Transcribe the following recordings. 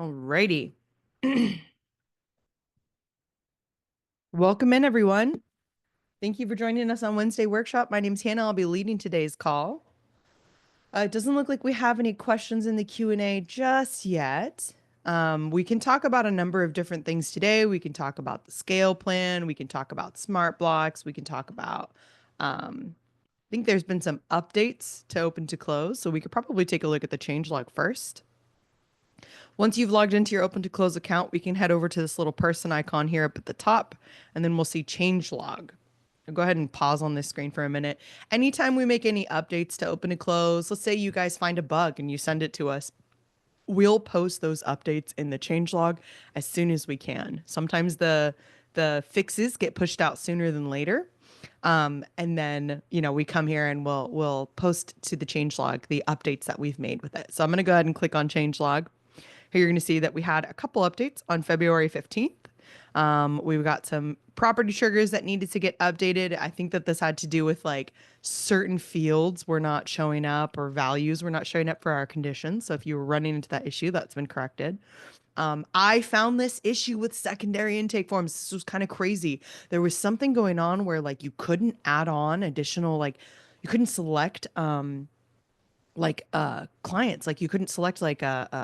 Alrighty. Welcome in, everyone. Thank you for joining us on Wednesday workshop. My name's Hannah. I'll be leading today's call. It doesn't look like we have any questions in the Q&A just yet. We can talk about a number of different things today. We can talk about the scale plan. We can talk about smart blocks. We can talk about, I think there's been some updates to open to close. So we could probably take a look at the changelog first. Once you've logged into your open to close account, we can head over to this little person icon here up at the top, and then we'll see changelog. I'll go ahead and pause on this screen for a minute. Anytime we make any updates to open to close, let's say you guys find a bug and you send it to us, we'll post those updates in the changelog as soon as we can. Sometimes the fixes get pushed out sooner than later. And then, we come here and we'll post to the changelog the updates that we've made with it. So I'm going to go ahead and click on changelog. Here you're going to see that we had a couple updates on February 15th. We've got some property triggers that needed to get updated. I think that this had to do with like certain fields were not showing up or values were not showing up for our conditions. So if you were running into that issue, that's been corrected. I found this issue with secondary intake forms. This was kind of crazy. There was something going on where like you couldn't add on additional, like you couldn't select clients, like you couldn't select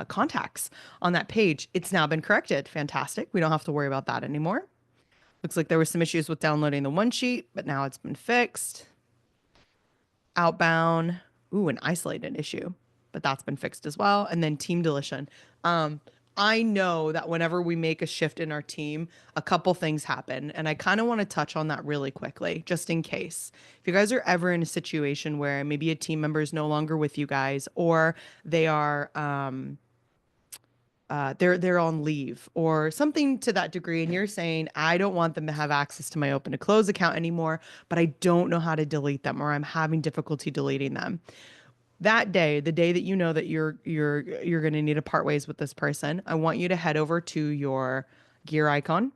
contacts on that page. It's now been corrected. Fantastic. We don't have to worry about that anymore. Looks like there were some issues with downloading the one sheet, but now it's been fixed. Outbound. Ooh, an isolated issue, but that's been fixed as well. And then team deletion. I know that whenever we make a shift in our team, a couple things happen. And I kind of want to touch on that really quickly, just in case. If you guys are ever in a situation where maybe a team member is no longer with you guys, or they are they're on leave or something to that degree, and you're saying, I don't want them to have access to my open to close account anymore, but I don't know how to delete them, or I'm having difficulty deleting them. That day, the day that you know that you're going to need to part ways with this person, I want you to head over to your gear icon,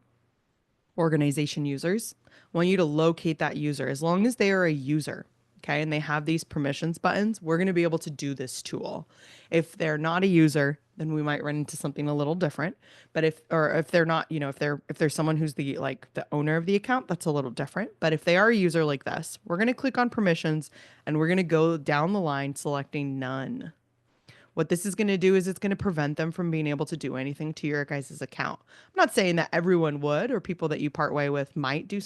organization users. I want you to locate that user. As long as they are a user, okay, and they have these permissions buttons, we're going to be able to do this tool. If they're not a user, then we might run into something a little different. But if they're not, if they're someone who's the owner of the account, that's a little different. But if they are a user like this, we're going to click on permissions and we're going to go down the line selecting none. What this is going to do is it's going to prevent them from being able to do anything to your guys' account. I'm not saying that everyone would, or people that you part way with might do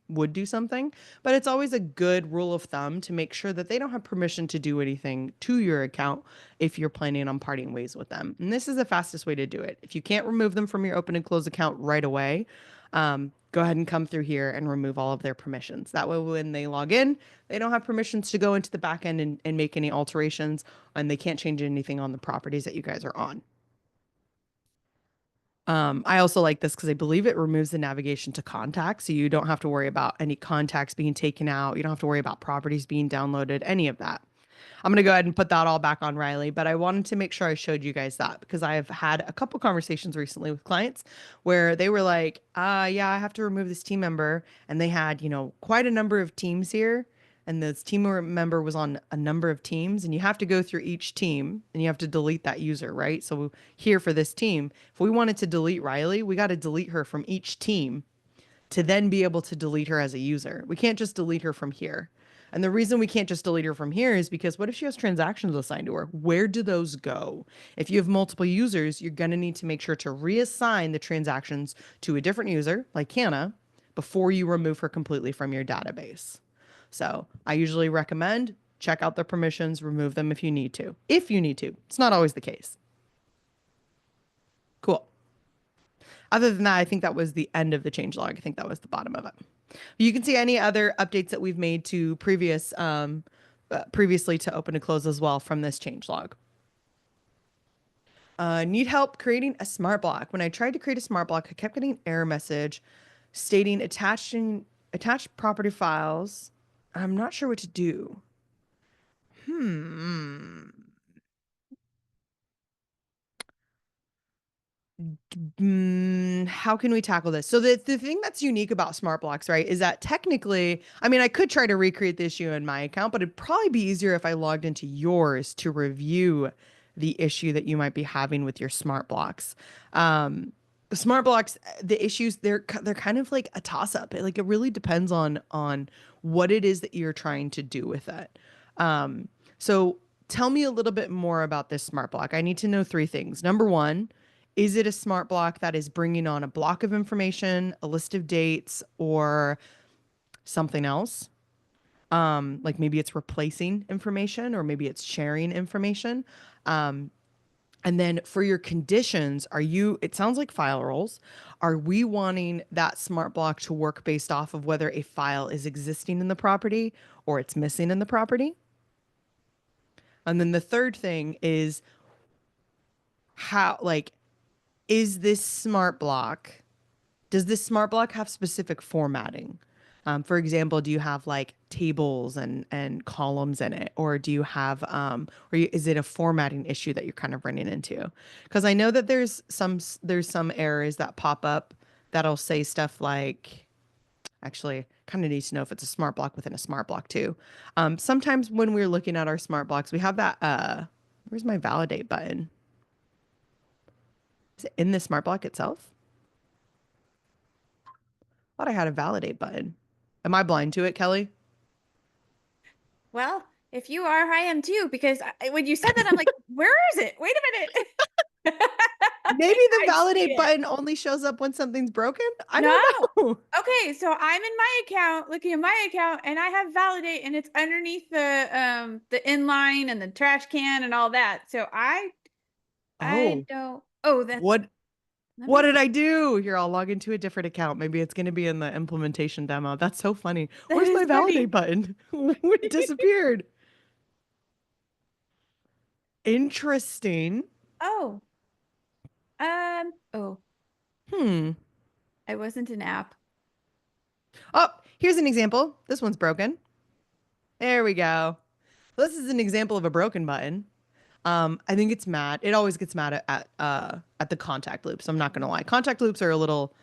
would do something, but it's always a good rule of thumb to make sure that they don't have permission to do anything to your account if you're planning on parting ways with them. And this is the fastest way to do it. If you can't remove them from your open and close account right away, go ahead and come through here and remove all of their permissions. That way, when they log in, they don't have permissions to go into the back end and make any alterations, and they can't change anything on the properties that you guys are on. I also like this because I believe it removes the navigation to contacts, so you don't have to worry about any contacts being taken out. You don't have to worry about properties being downloaded, any of that. I'm going to go ahead and put that all back on Riley, but I wanted to make sure I showed you guys that because I have had a couple conversations recently with clients where they were like, yeah, I have to remove this team member. And they had, quite a number of teams here. And this team member was on a number of teams, and you have to go through each team and you have to delete that user, right? So here for this team, if we wanted to delete Riley, we got to delete her from each team to then be able to delete her as a user. We can't just delete her from here. And the reason we can't just delete her from here is because what if she has transactions assigned to her? Where do those go? If you have multiple users, you're going to need to make sure to reassign the transactions to a different user, like Hannah, before you remove her completely from your database. So I usually recommend check out the permissions, remove them if you need to. If you need to. It's not always the case. Cool. Other than that, I think that was the end of the changelog. I think that was the bottom of it. You can see any other updates that we've made to previously to open and close as well from this changelog. Need help creating a smart block. When I tried to create a smart block, I kept getting an error message stating attached property files. I'm not sure what to do. How can we tackle this? So the thing that's unique about smart blocks, right, is that technically, I mean, I could try to recreate the issue in my account, but it'd probably be easier if I logged into yours to review the issue that you might be having with your smart blocks. The smart blocks, the issues, they're kind of like a toss up. Like it really depends on what it is that you're trying to do with it. So tell me a little bit more about this smart block. I need to know three things. Number one, is it a smart block that is bringing on a block of information, a list of dates, or something else? Like maybe it's replacing information or maybe it's sharing information. Um, and then for your conditions, it sounds like file roles. Are we wanting that smart block to work based off of whether a file is existing in the property or it's missing in the property? And then the third thing is how, like, is this smart block does this smart block have specific formatting? For example, do you have like tables and columns in it, or do you have is it a formatting issue that you're kind of running into? Because I know that there's some errors that pop up that'll say stuff like, actually, kind of need to know if it's a smart block within a smart block too. Sometimes when we're looking at our smart blocks, we have that where's my validate button? Is it in the smart block itself? Thought I had a validate button. Am I blind to it, Kelly? Well, if you are, I am too, because when you said that, I'm like, where is it? Wait a minute. Maybe the I see validate it. button only shows up when something's broken. I No. don't know. Okay, so I'm in my account, looking at my account, and I have validate, and it's underneath the inline and the trash can and all that. So I Oh, don't. Oh, that's. what Let what me did see. I do? Here, I'll log into a different account. Maybe it's going to be in the implementation demo. That's so funny. That Where's is my funny. validate button? It disappeared. Interesting. Oh, oh, Hmm. I wasn't an app. Oh, here's an example. This one's broken. There we go. This is an example of a broken button. I think it's mad. It always gets mad at the contact loops. I'm not gonna lie. Contact loops are a little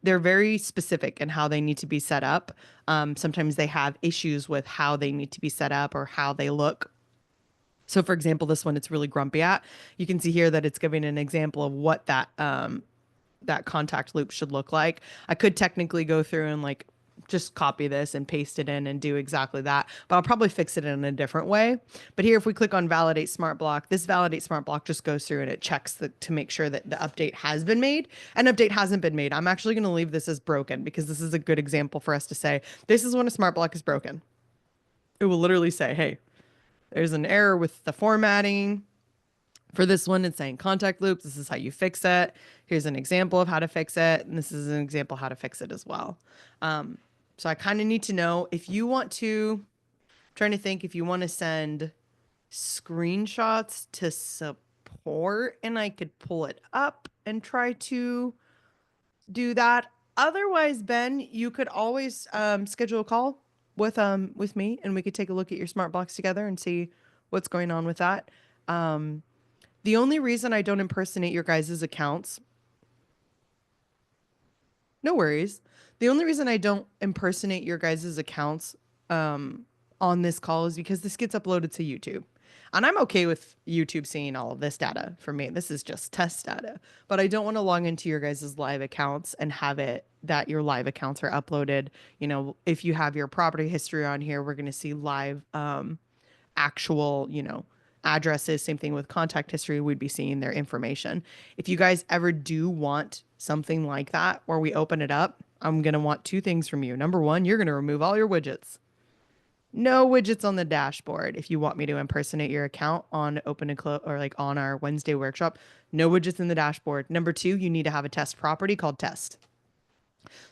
they're very specific in how they need to be set up. Sometimes they have issues with how they need to be set up or how they look. So, for example, this one it's really grumpy at. You can see here that it's giving an example of what that contact loop should look like. I could technically go through and like just copy this and paste it in and do exactly that, but I'll probably fix it in a different way. But here, if we click on validate smart block, this validate smart block just goes through and it checks to make sure that the update has been made. An update hasn't been made. I'm actually going to leave this as broken because this is a good example for us to say, this is when a smart block is broken. It will literally say, hey, there's an error with the formatting. For this one, it's saying contact loops. This is how you fix it. Here's an example of how to fix it. And this is an example how to fix it as well. Um, so I kind of need to know if you want to, I'm trying to think if you want to send screenshots to support and I could pull it up and try to do that. Otherwise, Ben, you could always schedule a call with me and we could take a look at your smart blocks together and see what's going on with that. Um, the only reason I don't impersonate your guys' accounts, no worries. The only reason I don't impersonate your guys' accounts on this call is because this gets uploaded to YouTube. And I'm okay with YouTube seeing all of this data for me. This is just test data. But I don't want to log into your guys' live accounts and have it that your live accounts are uploaded. You know, if you have your property history on here, we're going to see live actual, addresses. Same thing with contact history. We'd be seeing their information. If you guys ever do want something like that where we open it up, I'm going to want two things from you. Number one, you're going to remove all your widgets. No widgets on the dashboard. If you want me to impersonate your account on open and close or like on our Wednesday workshop, no widgets in the dashboard. Number two, you need to have a test property called test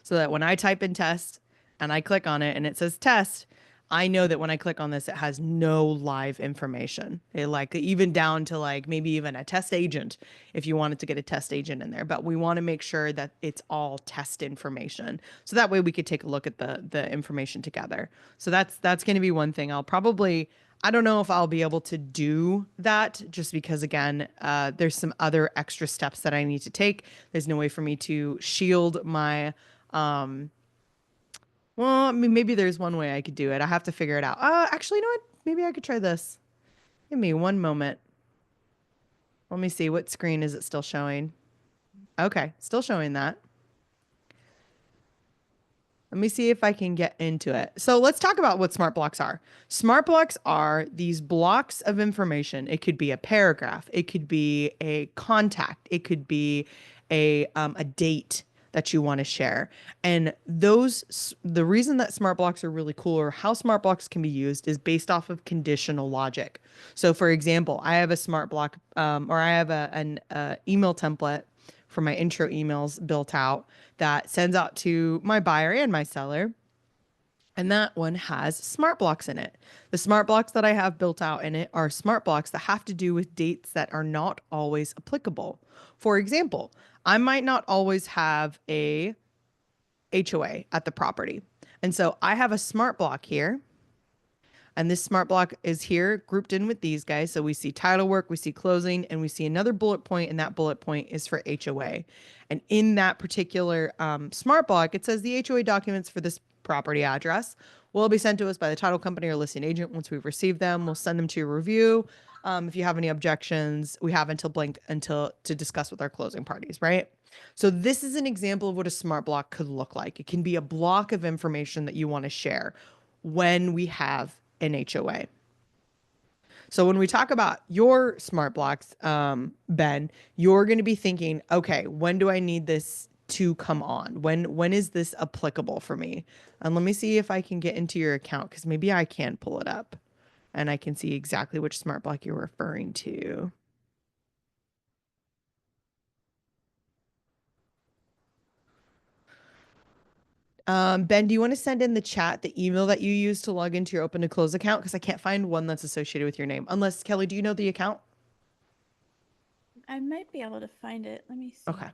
so that when I type in test and I click on it and it says test, I know that when I click on this, it has no live information. It like even down to like maybe even a test agent if you wanted to get a test agent in there. But we want to make sure that it's all test information. So that way we could take a look at the information together. So that's going to be one thing. I don't know if I'll be able to do that just because, again, there's some other extra steps that I need to take. There's no way for me to shield my um, well, I mean, maybe there's one way I could do it. I have to figure it out. Actually, you know what? Maybe I could try this. Give me one moment. Let me see. What screen is it still showing? Okay, still showing that. Let me see if I can get into it. So let's talk about what smart blocks are. Smart blocks are these blocks of information. It could be a paragraph. It could be a contact. It could be a date that you want to share. And the reason that smart blocks are really cool or how smart blocks can be used is based off of conditional logic. So for example, I have a smart block or I have an email template for my intro emails built out that sends out to my buyer and my seller. And that one has smart blocks in it. The smart blocks that I have built out in it are smart blocks that have to do with dates that are not always applicable. For example, I might not always have a HOA at the property. And so I have a smart block here, and this smart block is here grouped in with these guys. So we see title work, we see closing, and we see another bullet point, and that bullet point is for HOA. And in that particular smart block, it says the HOA documents for this property address will be sent to us by the title company or listing agent. Once we've received them, we'll send them to your review. If you have any objections, we have until to discuss with our closing parties, right? So this is an example of what a smart block could look like. It can be a block of information that you want to share when we have an HOA. So when we talk about your smart blocks, Ben, you're going to be thinking, okay, when do I need this to come on? When is this applicable for me? And let me see if I can get into your account because maybe I can pull it up and I can see exactly which smart block you're referring to. Ben, do you want to send in the chat the email that you use to log into your open to close account? Because I can't find one that's associated with your name. Unless, Kelly, do you know the account? I might be able to find it. Let me see. Okay.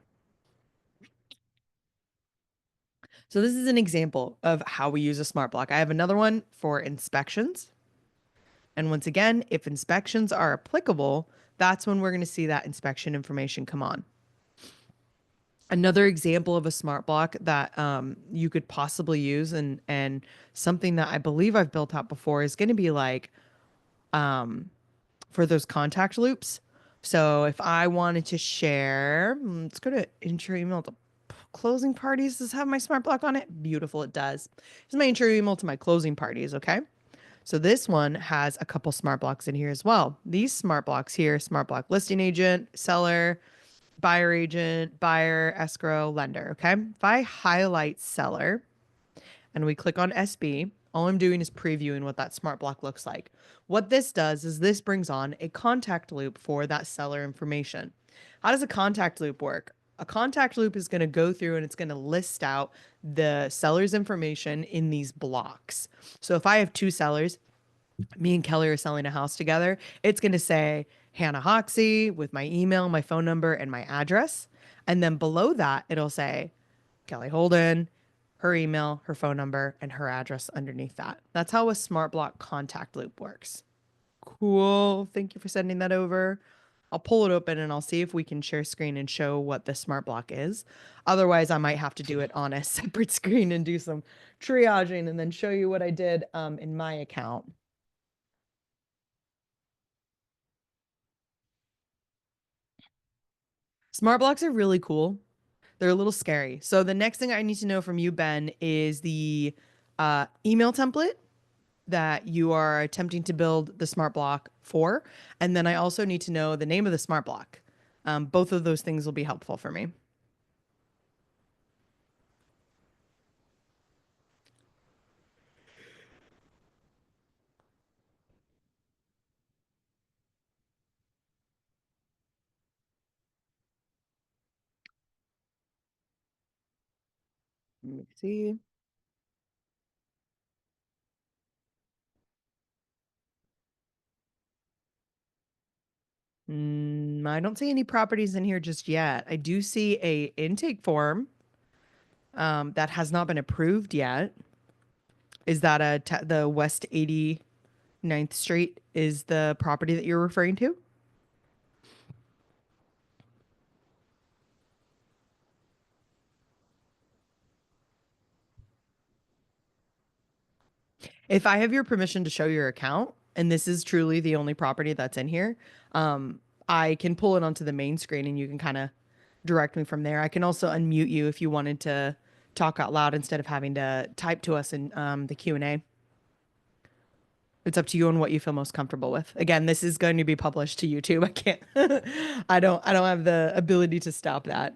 So this is an example of how we use a smart block. I have another one for inspections. And once again, if inspections are applicable, that's when we're going to see that inspection information come on. Another example of a smart block that you could possibly use and something that I believe I've built out before is going to be like for those contact loops. So if I wanted to share, let's go to intro email to closing parties. Does it have my smart block on it? Beautiful, it does. Here's my intro email to my closing parties, okay? So this one has a couple smart blocks in here as well. These smart blocks here, smart block listing agent, seller, buyer agent, buyer, escrow, lender, okay? If I highlight seller, and we click on SB, all I'm doing is previewing what that smart block looks like. What this does is this brings on a contact loop for that seller information. How does a contact loop work? A contact loop is going to go through and it's going to list out the seller's information in these blocks. So if I have two sellers, me and Kelly are selling a house together, it's going to say Hannah Hoxie with my email, my phone number, and my address. And then below that, it'll say Kelly Holden, her email, her phone number, and her address underneath that. That's how a smart block contact loop works. Cool. Thank you for sending that over. I'll pull it open and I'll see if we can share screen and show what the smart block is. Otherwise, I might have to do it on a separate screen and do some triaging and then show you what I did in my account. Smart blocks are really cool. They're a little scary. So the next thing I need to know from you, Ben, is the email template that you are attempting to build the smart block for. And then I also need to know the name of the smart block. Both of those things will be helpful for me. Let me see. I don't see any properties in here just yet. I do see a intake form that has not been approved yet. Is that the West 89th Street is the property that you're referring to? If I have your permission to show your account, and this is truly the only property that's in here, I can pull it onto the main screen and you can kind of direct me from there. I can also unmute you if you wanted to talk out loud instead of having to type to us in the Q&A. It's up to you and what you feel most comfortable with. Again, this is going to be published to YouTube. I can't I don't have the ability to stop that.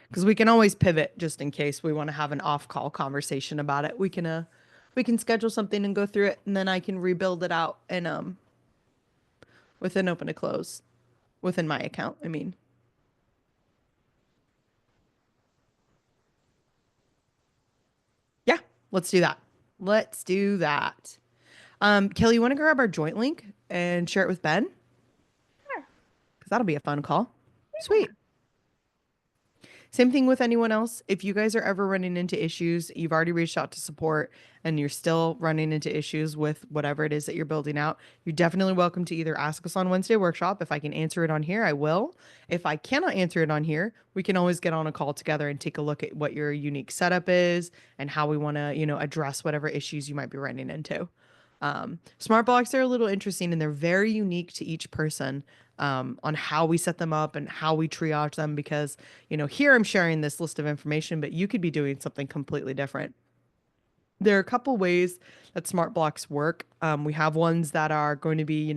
Because we can always pivot just in case we want to have an off-call conversation about it. We can schedule something and go through it, and then I can rebuild it out and within open to close within my account. I mean, yeah, let's do that. Let's do that. Kelly, you want to grab our joint link and share it with Ben? Sure. Because that'll be a fun call. Yeah. Sweet. Same thing with anyone else. If you guys are ever running into issues, you've already reached out to support and you're still running into issues with whatever it is that you're building out, you're definitely welcome to either ask us on Wednesday workshop. If I can answer it on here, I will. If I cannot answer it on here, we can always get on a call together and take a look at what your unique setup is and how we want to, address whatever issues you might be running into. Smart blocks are a little interesting and they're very unique to each person on how we set them up and how we triage them because, here I'm sharing this list of information, but you could be doing something completely different. There are a couple ways that smart blocks work. We have ones that are going to be,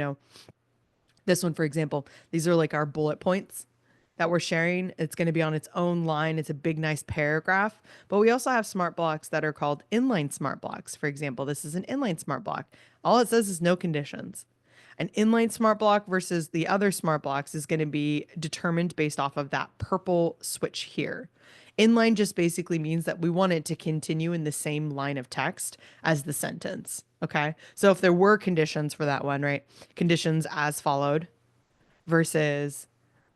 this one, for example, these are like our bullet points that we're sharing. It's going to be on its own line. It's a big, nice paragraph. But we also have smart blocks that are called inline smart blocks. For example, this is an inline smart block. All it says is no conditions. An inline smart block versus the other smart blocks is going to be determined based off of that purple switch here. Inline just basically means that we want it to continue in the same line of text as the sentence. Okay. So if there were conditions for that one, right? Conditions as followed versus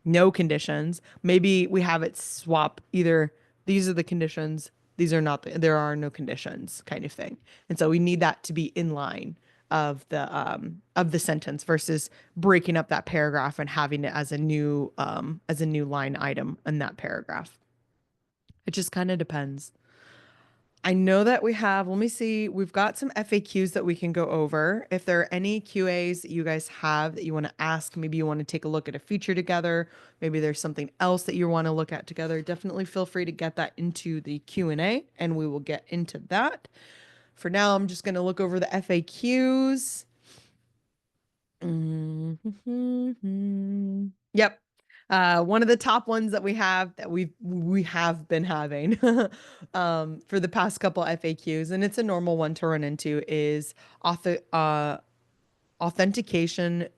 no conditions. Maybe we have it swap either these are the conditions, these are not, there are no conditions kind of thing. And so we need that to be in line of the sentence versus breaking up that paragraph and having it as a new line item in that paragraph. It just kind of depends. I know that we have, let me see, we've got some FAQs that we can go over. If there are any QAs that you guys have that you want to ask, maybe you want to take a look at a feature together, maybe there's something else that you want to look at together, definitely feel free to get that into the Q&A and we will get into that. For now, I'm just going to look over the FAQs. Yep. One of the top ones that we have that we have been having for the past couple FAQs, and it's a normal one to run into, is authentication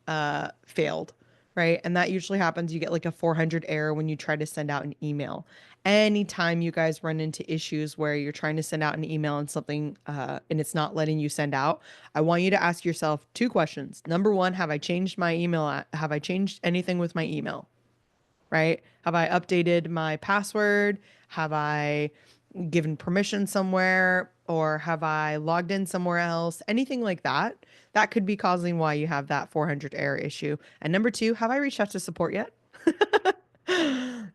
failed, right? And that usually happens. You get like a 400 error when you try to send out an email. Anytime you guys run into issues where you're trying to send out an email and something and it's not letting you send out, I want you to ask yourself two questions. Number one, have I changed my email? Have I changed anything with my email? Right? Have I updated my password? Have I given permission somewhere? Or have I logged in somewhere else? Anything like that. That could be causing why you have that 400 error issue. And number two, have I reached out to support yet?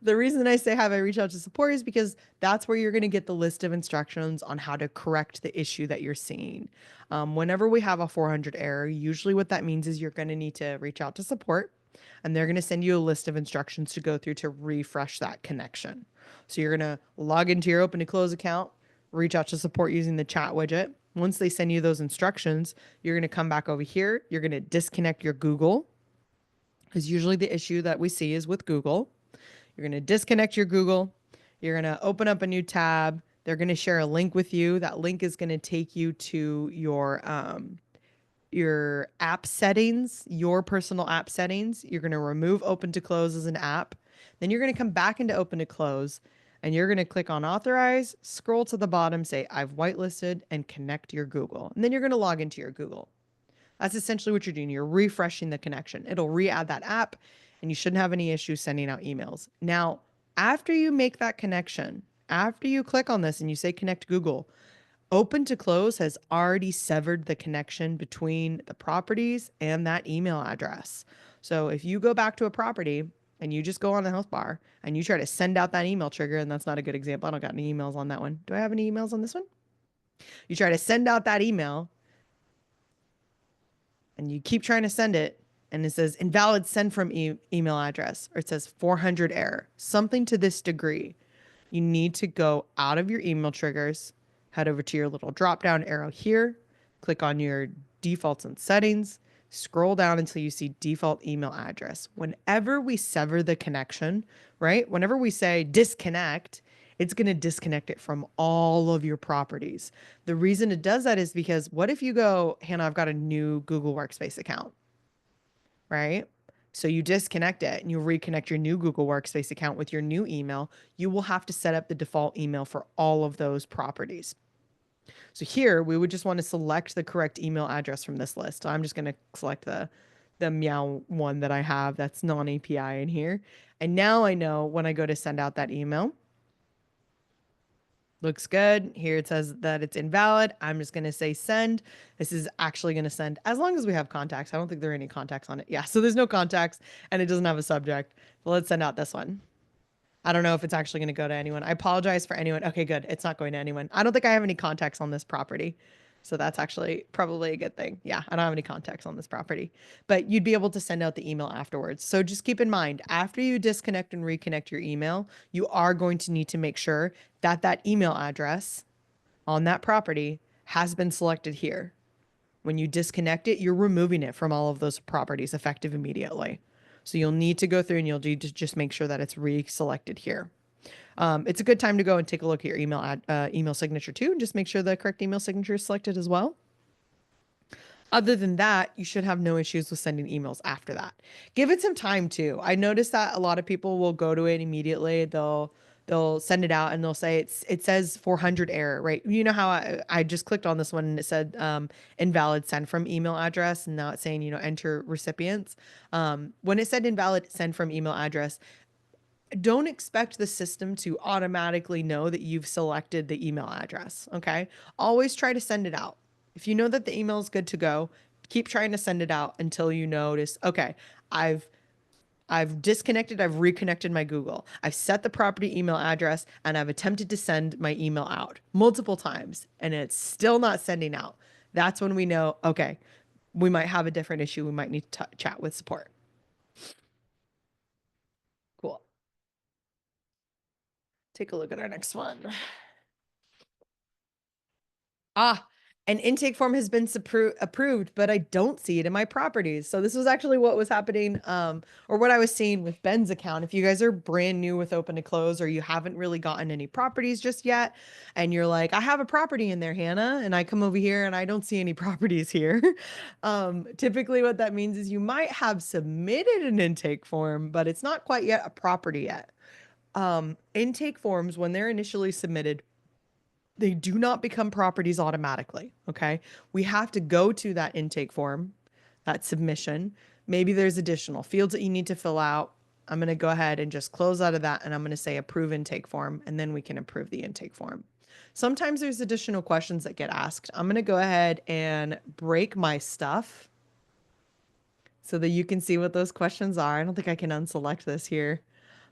The reason I say have I reached out to support is because that's where you're going to get the list of instructions on how to correct the issue that you're seeing. Whenever we have a 400 error, usually what that means is you're going to need to reach out to support and they're going to send you a list of instructions to go through to refresh that connection. So you're going to log into your open to close account, reach out to support using the chat widget. Once they send you those instructions, you're going to come back over here. You're going to disconnect your Google because usually the issue that we see is with Google. You're going to disconnect your Google. You're going to open up a new tab. They're going to share a link with you. That link is going to take you to your app settings, your personal app settings. You're going to remove open to close as an app. Then you're going to come back into open to close and you're going to click on authorize, scroll to the bottom, say I've whitelisted and connect your Google. And then you're going to log into your Google. That's essentially what you're doing. You're refreshing the connection. It'll re-add that app and you shouldn't have any issues sending out emails. Now, after you make that connection, after you click on this and you say connect Google, open to close has already severed the connection between the properties and that email address. So if you go back to a property and you just go on the health bar and you try to send out that email trigger, and that's not a good example. I don't got any emails on that one. Do I have any emails on this one? You try to send out that email and you keep trying to send it, and it says invalid send from email address, or it says 400 error, something to this degree, you need to go out of your email triggers, head over to your little drop down arrow here, click on your defaults and settings, scroll down until you see default email address. Whenever we sever the connection, right? Whenever we say disconnect, it's going to disconnect it from all of your properties. The reason it does that is because what if you go, Hannah, I've got a new Google Workspace account, right? So you disconnect it and you reconnect your new Google Workspace account with your new email. You will have to set up the default email for all of those properties. So here we would just want to select the correct email address from this list. So I'm just going to select the meow one that I have that's non-API in here. And now I know when I go to send out that email, looks good. Here it says that it's invalid. I'm just going to say send. This is actually going to send as long as we have contacts. I don't think there are any contacts on it. Yeah, so there's no contacts and it doesn't have a subject. So let's send out this one. I don't know if it's actually going to go to anyone. I apologize for anyone. Okay, good. It's not going to anyone. I don't think I have any contacts on this property. So that's actually probably a good thing. Yeah, I don't have any contacts on this property, but you'd be able to send out the email afterwards. So just keep in mind, after you disconnect and reconnect your email, you are going to need to make sure that that email address on that property has been selected here. When you disconnect it, you're removing it from all of those properties effective immediately. So you'll need to go through and you'll need to just make sure that it's re-selected here. It's a good time to go and take a look at your email signature too, and just make sure the correct email signature is selected as well. Other than that, you should have no issues with sending emails after that. Give it some time too. I noticed that a lot of people will go to it immediately. They'll send it out and they'll say it says 400 error, right? You know how I just clicked on this one and it said invalid send from email address, and now it's saying, enter recipients. When it said invalid send from email address, don't expect the system to automatically know that you've selected the email address. Okay. Always try to send it out. If you know that the email is good to go, keep trying to send it out until you notice, okay, I've disconnected, I've reconnected my Google. I've set the property email address and I've attempted to send my email out multiple times and it's still not sending out. That's when we know, okay, we might have a different issue. We might need to chat with support. Cool. Take a look at our next one. Ah, an intake form has been approved, but I don't see it in my properties. So this was actually what was happening, or what I was seeing with Ben's account. If you guys are brand new with open to close, or you haven't really gotten any properties just yet, and you're like, I have a property in there, Hannah, and I come over here and I don't see any properties here. Typically what that means is you might have submitted an intake form, but it's not quite yet a property yet. Intake forms, when they're initially submitted, they do not become properties automatically. Okay. We have to go to that intake form, that submission. Maybe there's additional fields that you need to fill out. I'm going to go ahead and just close out of that. And I'm going to say approve intake form. And then we can approve the intake form. Sometimes there's additional questions that get asked. I'm going to go ahead and break my stuff so that you can see what those questions are. I don't think I can unselect this here.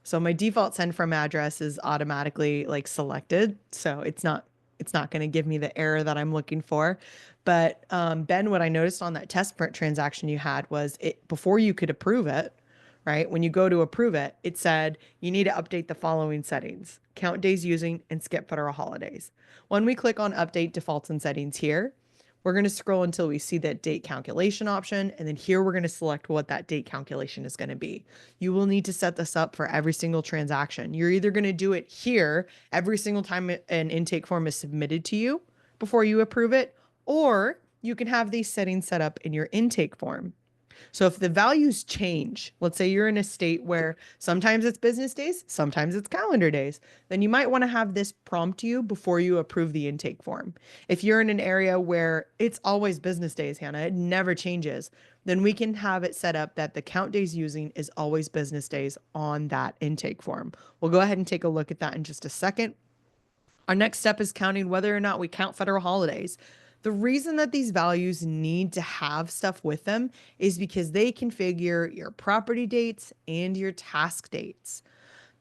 So my default send from address is automatically like selected. So it's not going to give me the error that I'm looking for. But Ben, what I noticed on that test print transaction you had was it before you could approve it, right? When you go to approve it, it said you need to update the following settings: count days using and skip federal holidays. When we click on update defaults and settings here, we're going to scroll until we see that date calculation option. And then here we're going to select what that date calculation is going to be. You will need to set this up for every single transaction. You're either going to do it here every single time an intake form is submitted to you before you approve it, or you can have these settings set up in your intake form. So if the values change, let's say you're in a state where sometimes it's business days, sometimes it's calendar days, then you might want to have this prompt you before you approve the intake form. If you're in an area where it's always business days, Hannah, it never changes, then we can have it set up that the count days using is always business days on that intake form. We'll go ahead and take a look at that in just a second. Our next step is counting whether or not we count federal holidays. The reason that these values need to have stuff with them is because they configure your property dates and your task dates.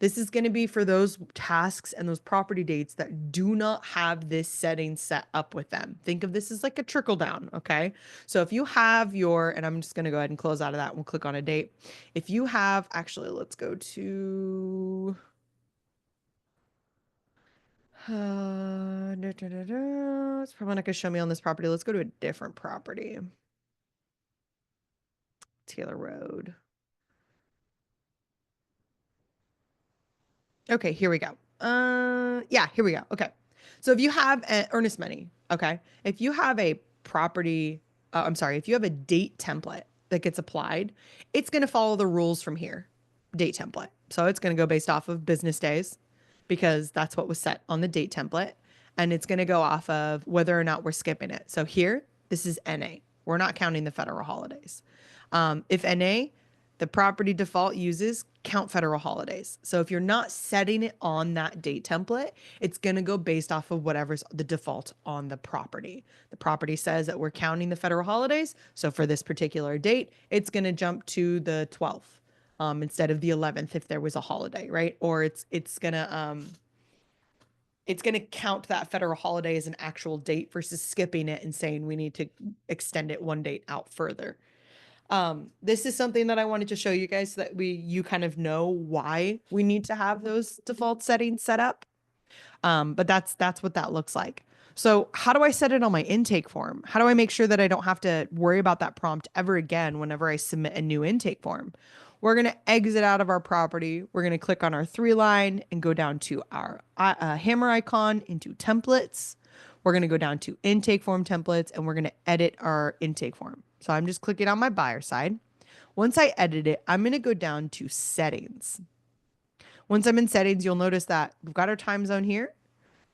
This is going to be for those tasks and those property dates that do not have this setting set up with them. Think of this as like a trickle down, okay? So if you have your, and I'm just going to go ahead and close out of that and we'll click on a date. If you have, actually, let's go to, it's probably not going to show me on this property. Let's go to a different property. Taylor Road. Okay, here we go. Yeah, here we go. Okay. So if you have an earnest money, okay, if you have a property, I'm sorry, if you have a date template that gets applied, it's going to follow the rules from here, date template. So it's going to go based off of business days because that's what was set on the date template. And it's going to go off of whether or not we're skipping it. So here, this is NA. We're not counting the federal holidays. If NA, the property default uses count federal holidays. So if you're not setting it on that date template, it's going to go based off of whatever's the default on the property. The property says that we're counting the federal holidays. So for this particular date, it's going to jump to the 12th instead of the 11th if there was a holiday, right? Or it's going to count that federal holiday as an actual date versus skipping it and saying we need to extend it one date out further. This is something that I wanted to show you guys so that you kind of know why we need to have those default settings set up. But that's what that looks like. So how do I set it on my intake form? How do I make sure that I don't have to worry about that prompt ever again whenever I submit a new intake form? We're going to exit out of our property. We're going to click on our 3-line and go down to our hammer icon into templates. We're going to go down to intake form templates and we're going to edit our intake form. So I'm just clicking on my buyer side. Once I edit it, I'm going to go down to settings. Once I'm in settings, you'll notice that we've got our time zone here.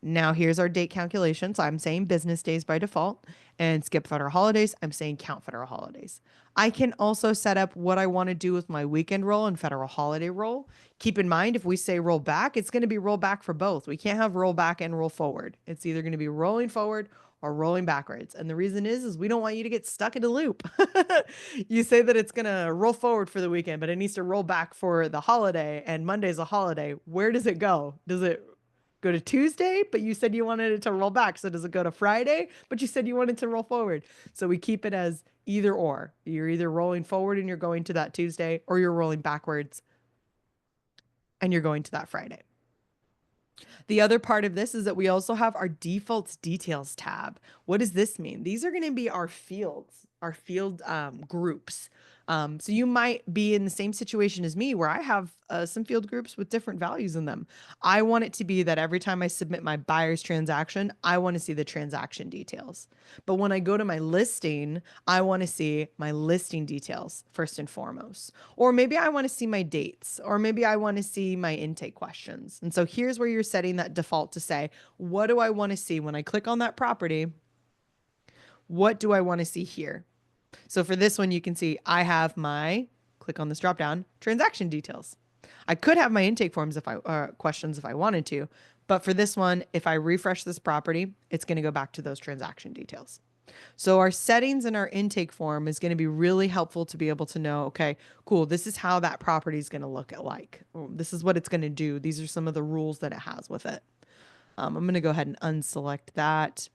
Now here's our date calculation. So I'm saying business days by default and skip federal holidays. I'm saying count federal holidays. I can also set up what I want to do with my weekend roll and federal holiday roll. Keep in mind, if we say roll back, it's going to be roll back for both. We can't have roll back and roll forward. It's either going to be rolling forward or rolling backwards. And the reason is we don't want you to get stuck in a loop. You say that it's going to roll forward for the weekend, but it needs to roll back for the holiday and Monday's a holiday. Where does it go? Does it go to Tuesday, but you said you wanted it to roll back? So does it go to Friday, but you said you wanted to roll forward? So we keep it as either or. You're either rolling forward and you're going to that Tuesday, or you're rolling backwards and you're going to that Friday. The other part of this is that we also have our defaults details tab. What does this mean? These are going to be our fields, our field groups. So you might be in the same situation as me where I have some field groups with different values in them. I want it to be that every time I submit my buyer's transaction, I want to see the transaction details. But when I go to my listing, I want to see my listing details first and foremost. Or maybe I want to see my dates, or maybe I want to see my intake questions. And so here's where you're setting that default to say, what do I want to see when I click on that property? What do I want to see here? So for this one, you can see I have my, click on this drop down, transaction details. I could have my intake forms if I questions if I wanted to, but for this one, if I refresh this property, it's going to go back to those transaction details. So our settings in our intake form is going to be really helpful to be able to know, okay, cool, this is how that property is going to look like. This is what it's going to do. These are some of the rules that it has with it. I'm going to go ahead and unselect that.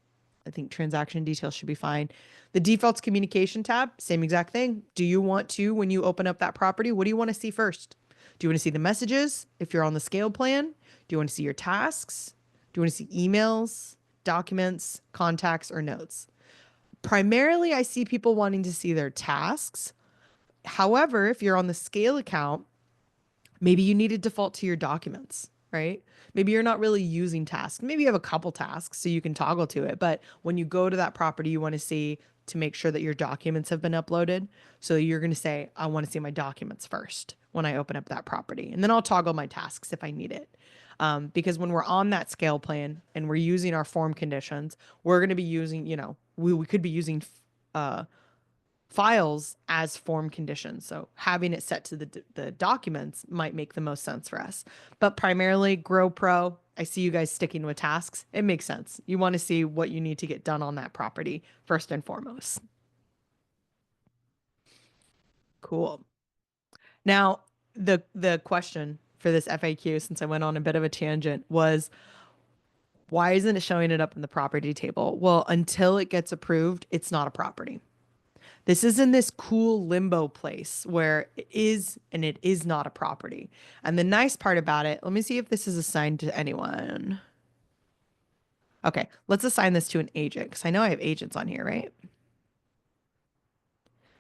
I think transaction details should be fine. The defaults communication tab, same exact thing. Do you want to, when you open up that property, what do you want to see first? Do you want to see the messages if you're on the scale plan? Do you want to see your tasks? Do you want to see emails, documents, contacts, or notes? Primarily, I see people wanting to see their tasks. However, if you're on the scale account, maybe you need to default to your documents, right? Maybe you're not really using tasks. Maybe you have a couple tasks so you can toggle to it. But when you go to that property, you want to see to make sure that your documents have been uploaded. So you're going to say, I want to see my documents first when I open up that property. And then I'll toggle my tasks if I need it. Because when we're on that scale plan and we're using our form conditions, we're going to be using, we could be using files as form conditions. So having it set to the documents might make the most sense for us. But primarily Grow Pro, I see you guys sticking with tasks. It makes sense. You want to see what you need to get done on that property first and foremost. Cool. Now, the question for this FAQ, since I went on a bit of a tangent, was why isn't it showing it up in the property table? Well, until it gets approved, it's not a property. This is in this cool limbo place where it is and it is not a property. And the nice part about it, let me see if this is assigned to anyone. Okay, let's assign this to an agent because I know I have agents on here, right?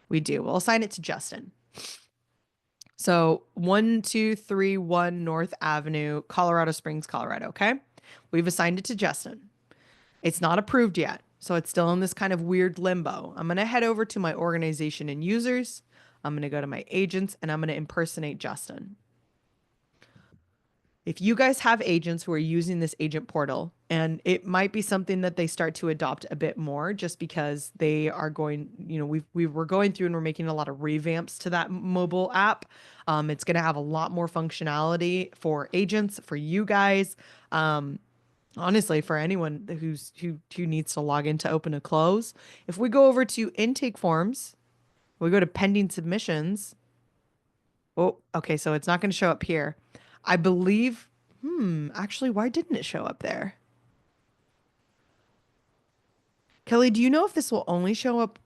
We do. We'll assign it to Justin. So 1231 North Avenue, Colorado Springs, Colorado. Okay. We've assigned it to Justin. It's not approved yet. So it's still in this kind of weird limbo. I'm going to head over to my organization and users. I'm going to go to my agents and I'm going to impersonate Justin. If you guys have agents who are using this agent portal, and it might be something that they start to adopt a bit more just because they are going, we're going through and we're making a lot of revamps to that mobile app. It's going to have a lot more functionality for agents, for you guys. Honestly, for anyone who needs to log in to open a close. If we go over to intake forms, we go to pending submissions. Oh, okay, so it's not going to show up here. I believe, actually, why didn't it show up there? Kelly, do you know if this will only show up?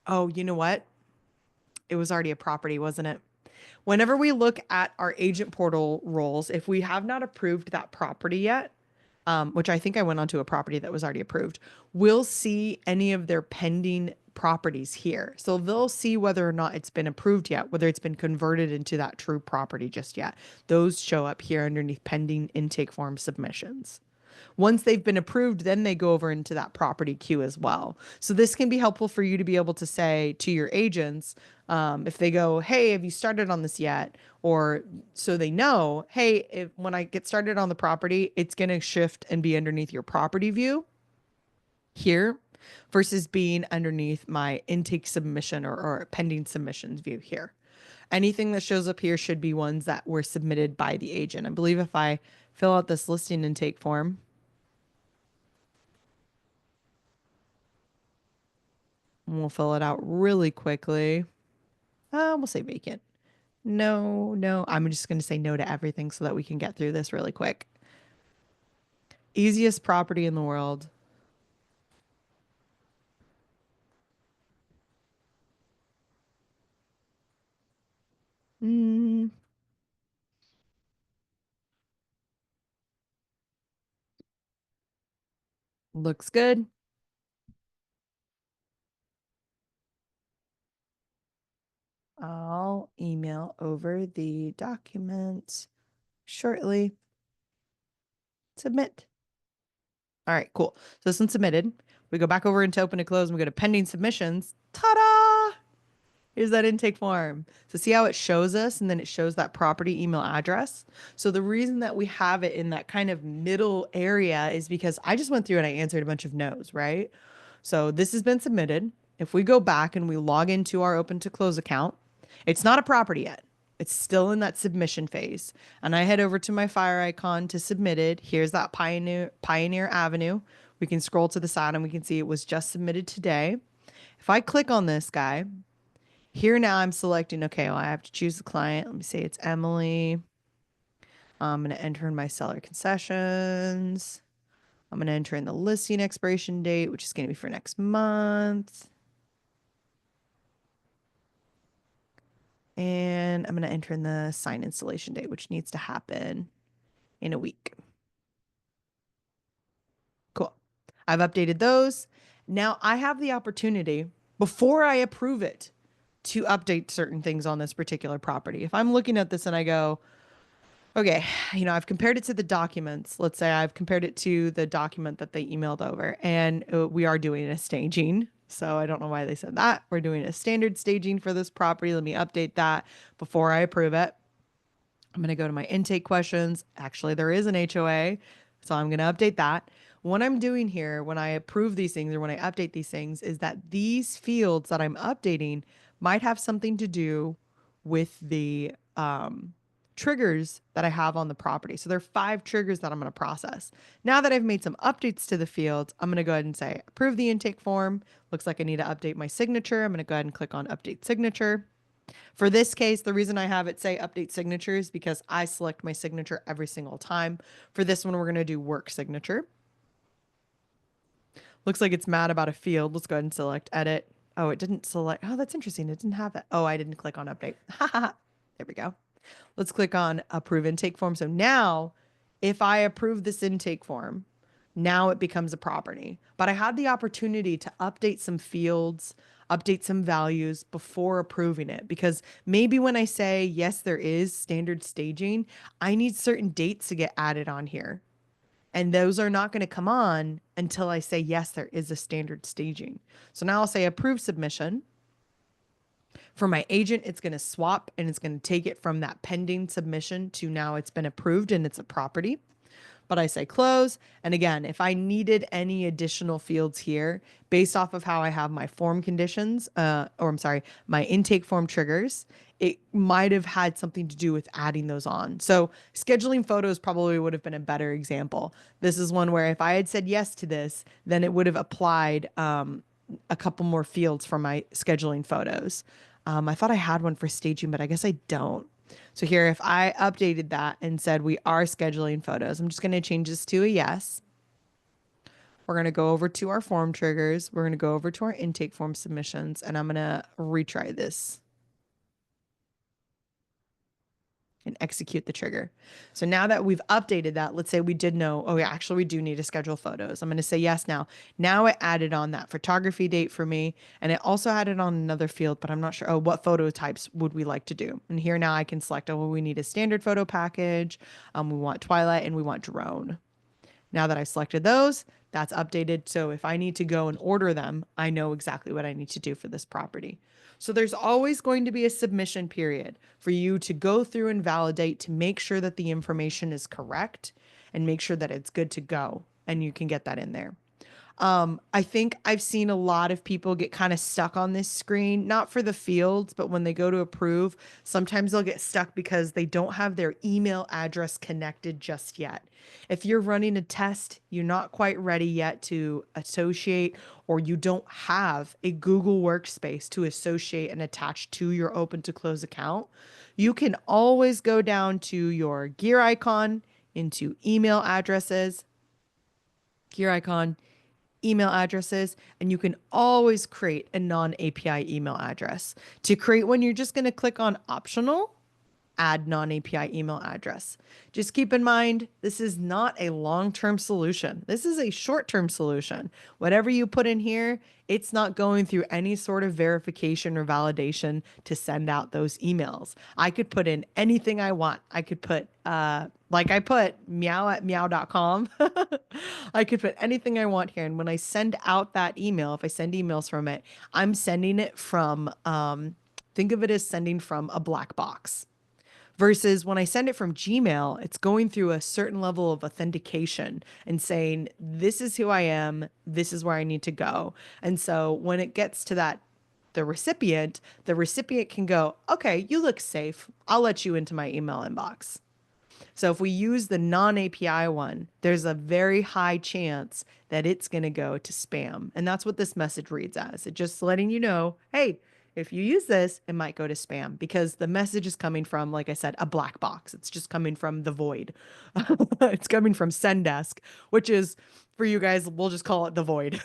Oh, you know what? It was already a property, wasn't it? Whenever we look at our agent portal roles, if we have not approved that property yet, which I think I went onto a property that was already approved, we'll see any of their pending properties here. So they'll see whether or not it's been approved yet, whether it's been converted into that true property just yet. Those show up here underneath pending intake form submissions. Once they've been approved, then they go over into that property queue as well. So this can be helpful for you to be able to say to your agents, if they go, hey, have you started on this yet? Or so they know, hey, when I get started on the property, it's going to shift and be underneath your property view here versus being underneath my intake submission or pending submissions view here. Anything that shows up here should be ones that were submitted by the agent. I believe if I fill out this listing intake form, and we'll fill it out really quickly. We'll say vacant. No, no. I'm just going to say no to everything so that we can get through this really quick. Easiest property in the world. Mm, looks good. I'll email over the document shortly. Submit. All right, cool. So this one's submitted. We go back over into open and close and we go to pending submissions. Ta-da! Here's that intake form. So see how it shows us and then it shows that property email address. So the reason that we have it in that kind of middle area is because I just went through and I answered a bunch of no's, right? So this has been submitted. If we go back and we log into our open to close account, it's not a property yet. It's still in that submission phase. And I head over to my fire icon to submitted. Here's that Pioneer Avenue. We can scroll to the side and we can see it was just submitted today. If I click on this guy, here now I'm selecting, okay, well, I have to choose the client. Let me say it's Emily. I'm going to enter in my seller concessions. I'm going to enter in the listing expiration date, which is going to be for next month. And I'm going to enter in the sign installation date, which needs to happen in a week. Cool. I've updated those. Now I have the opportunity, before I approve it, to update certain things on this particular property. If I'm looking at this and I go, okay, I've compared it to the documents. Let's say I've compared it to the document that they emailed over, and we are doing a staging. So I don't know why they said that. We're doing a standard staging for this property. Let me update that before I approve it. I'm going to go to my intake questions. Actually, there is an HOA, so I'm going to update that. What I'm doing here when I approve these things or when I update these things is that these fields that I'm updating might have something to do with the triggers that I have on the property. So there are 5 triggers that I'm going to process. Now that I've made some updates to the fields, I'm going to go ahead and say approve the intake form. Looks like I need to update my signature. I'm going to go ahead and click on update signature. For this case, the reason I have it say update signatures because I select my signature every single time. For this one, we're going to do work signature. Looks like it's mad about a field. Let's go ahead and select edit. Oh, it didn't select. Oh, that's interesting. It didn't have that. Oh, I didn't click on update. There we go. Let's click on approve intake form. So now if I approve this intake form, now it becomes a property. But I had the opportunity to update some fields, update some values before approving it. Because maybe when I say, yes, there is standard staging, I need certain dates to get added on here. And those are not going to come on until I say, yes, there is a standard staging. So now I'll say approve submission. For my agent, it's going to swap and it's going to take it from that pending submission to now it's been approved and it's a property. But I say close. And again, if I needed any additional fields here based off of how I have my form conditions, my intake form triggers, it might have had something to do with adding those on. So scheduling photos probably would have been a better example. This is one where if I had said yes to this, then it would have applied a couple more fields for my scheduling photos. I thought I had one for staging, but I guess I don't. So here, if I updated that and said we are scheduling photos, I'm just going to change this to a yes. We're going to go over to our form triggers. We're going to go over to our intake form submissions, and I'm going to retry this and execute the trigger. So now that we've updated that, let's say we did know, oh, yeah, actually, we do need to schedule photos. I'm going to say yes now. Now it added on that photography date for me, and it also added on another field, but I'm not sure. Oh, what photo types would we like to do? And here now I can select, oh, well, we need a standard photo package. We want twilight and we want drone. Now that I've selected those, that's updated. So if I need to go and order them, I know exactly what I need to do for this property. So there's always going to be a submission period for you to go through and validate to make sure that the information is correct and make sure that it's good to go and you can get that in there. I think I've seen a lot of people get kind of stuck on this screen, not for the fields, but when they go to approve, sometimes they'll get stuck because they don't have their email address connected just yet. If you're running a test, you're not quite ready yet to associate, or you don't have a Google Workspace to associate and attach to your open to close account, you can always go down to your gear icon into email addresses, gear icon, email addresses, and you can always create a non-API email address. To create one, you're just going to click on optional, add non-API email address. Just keep in mind, this is not a long-term solution. This is a short-term solution. Whatever you put in here, it's not going through any sort of verification or validation to send out those emails. I could put in anything I want. I could put, like I put meow@meow.com. I could put anything I want here. And when I send out that email, if I send emails from it, I'm sending it from, think of it as sending from a black box. Versus when I send it from Gmail, it's going through a certain level of authentication and saying, this is who I am, this is where I need to go. And so when it gets to that, the recipient can go, okay, you look safe. I'll let you into my email inbox. So if we use the non-API one, there's a very high chance that it's going to go to spam. And that's what this message reads as. It just letting you know, hey, if you use this, it might go to spam because the message is coming from, like I said, a black box. It's just coming from the void. It's coming from Sendesk, which is, for you guys, we'll just call it the void.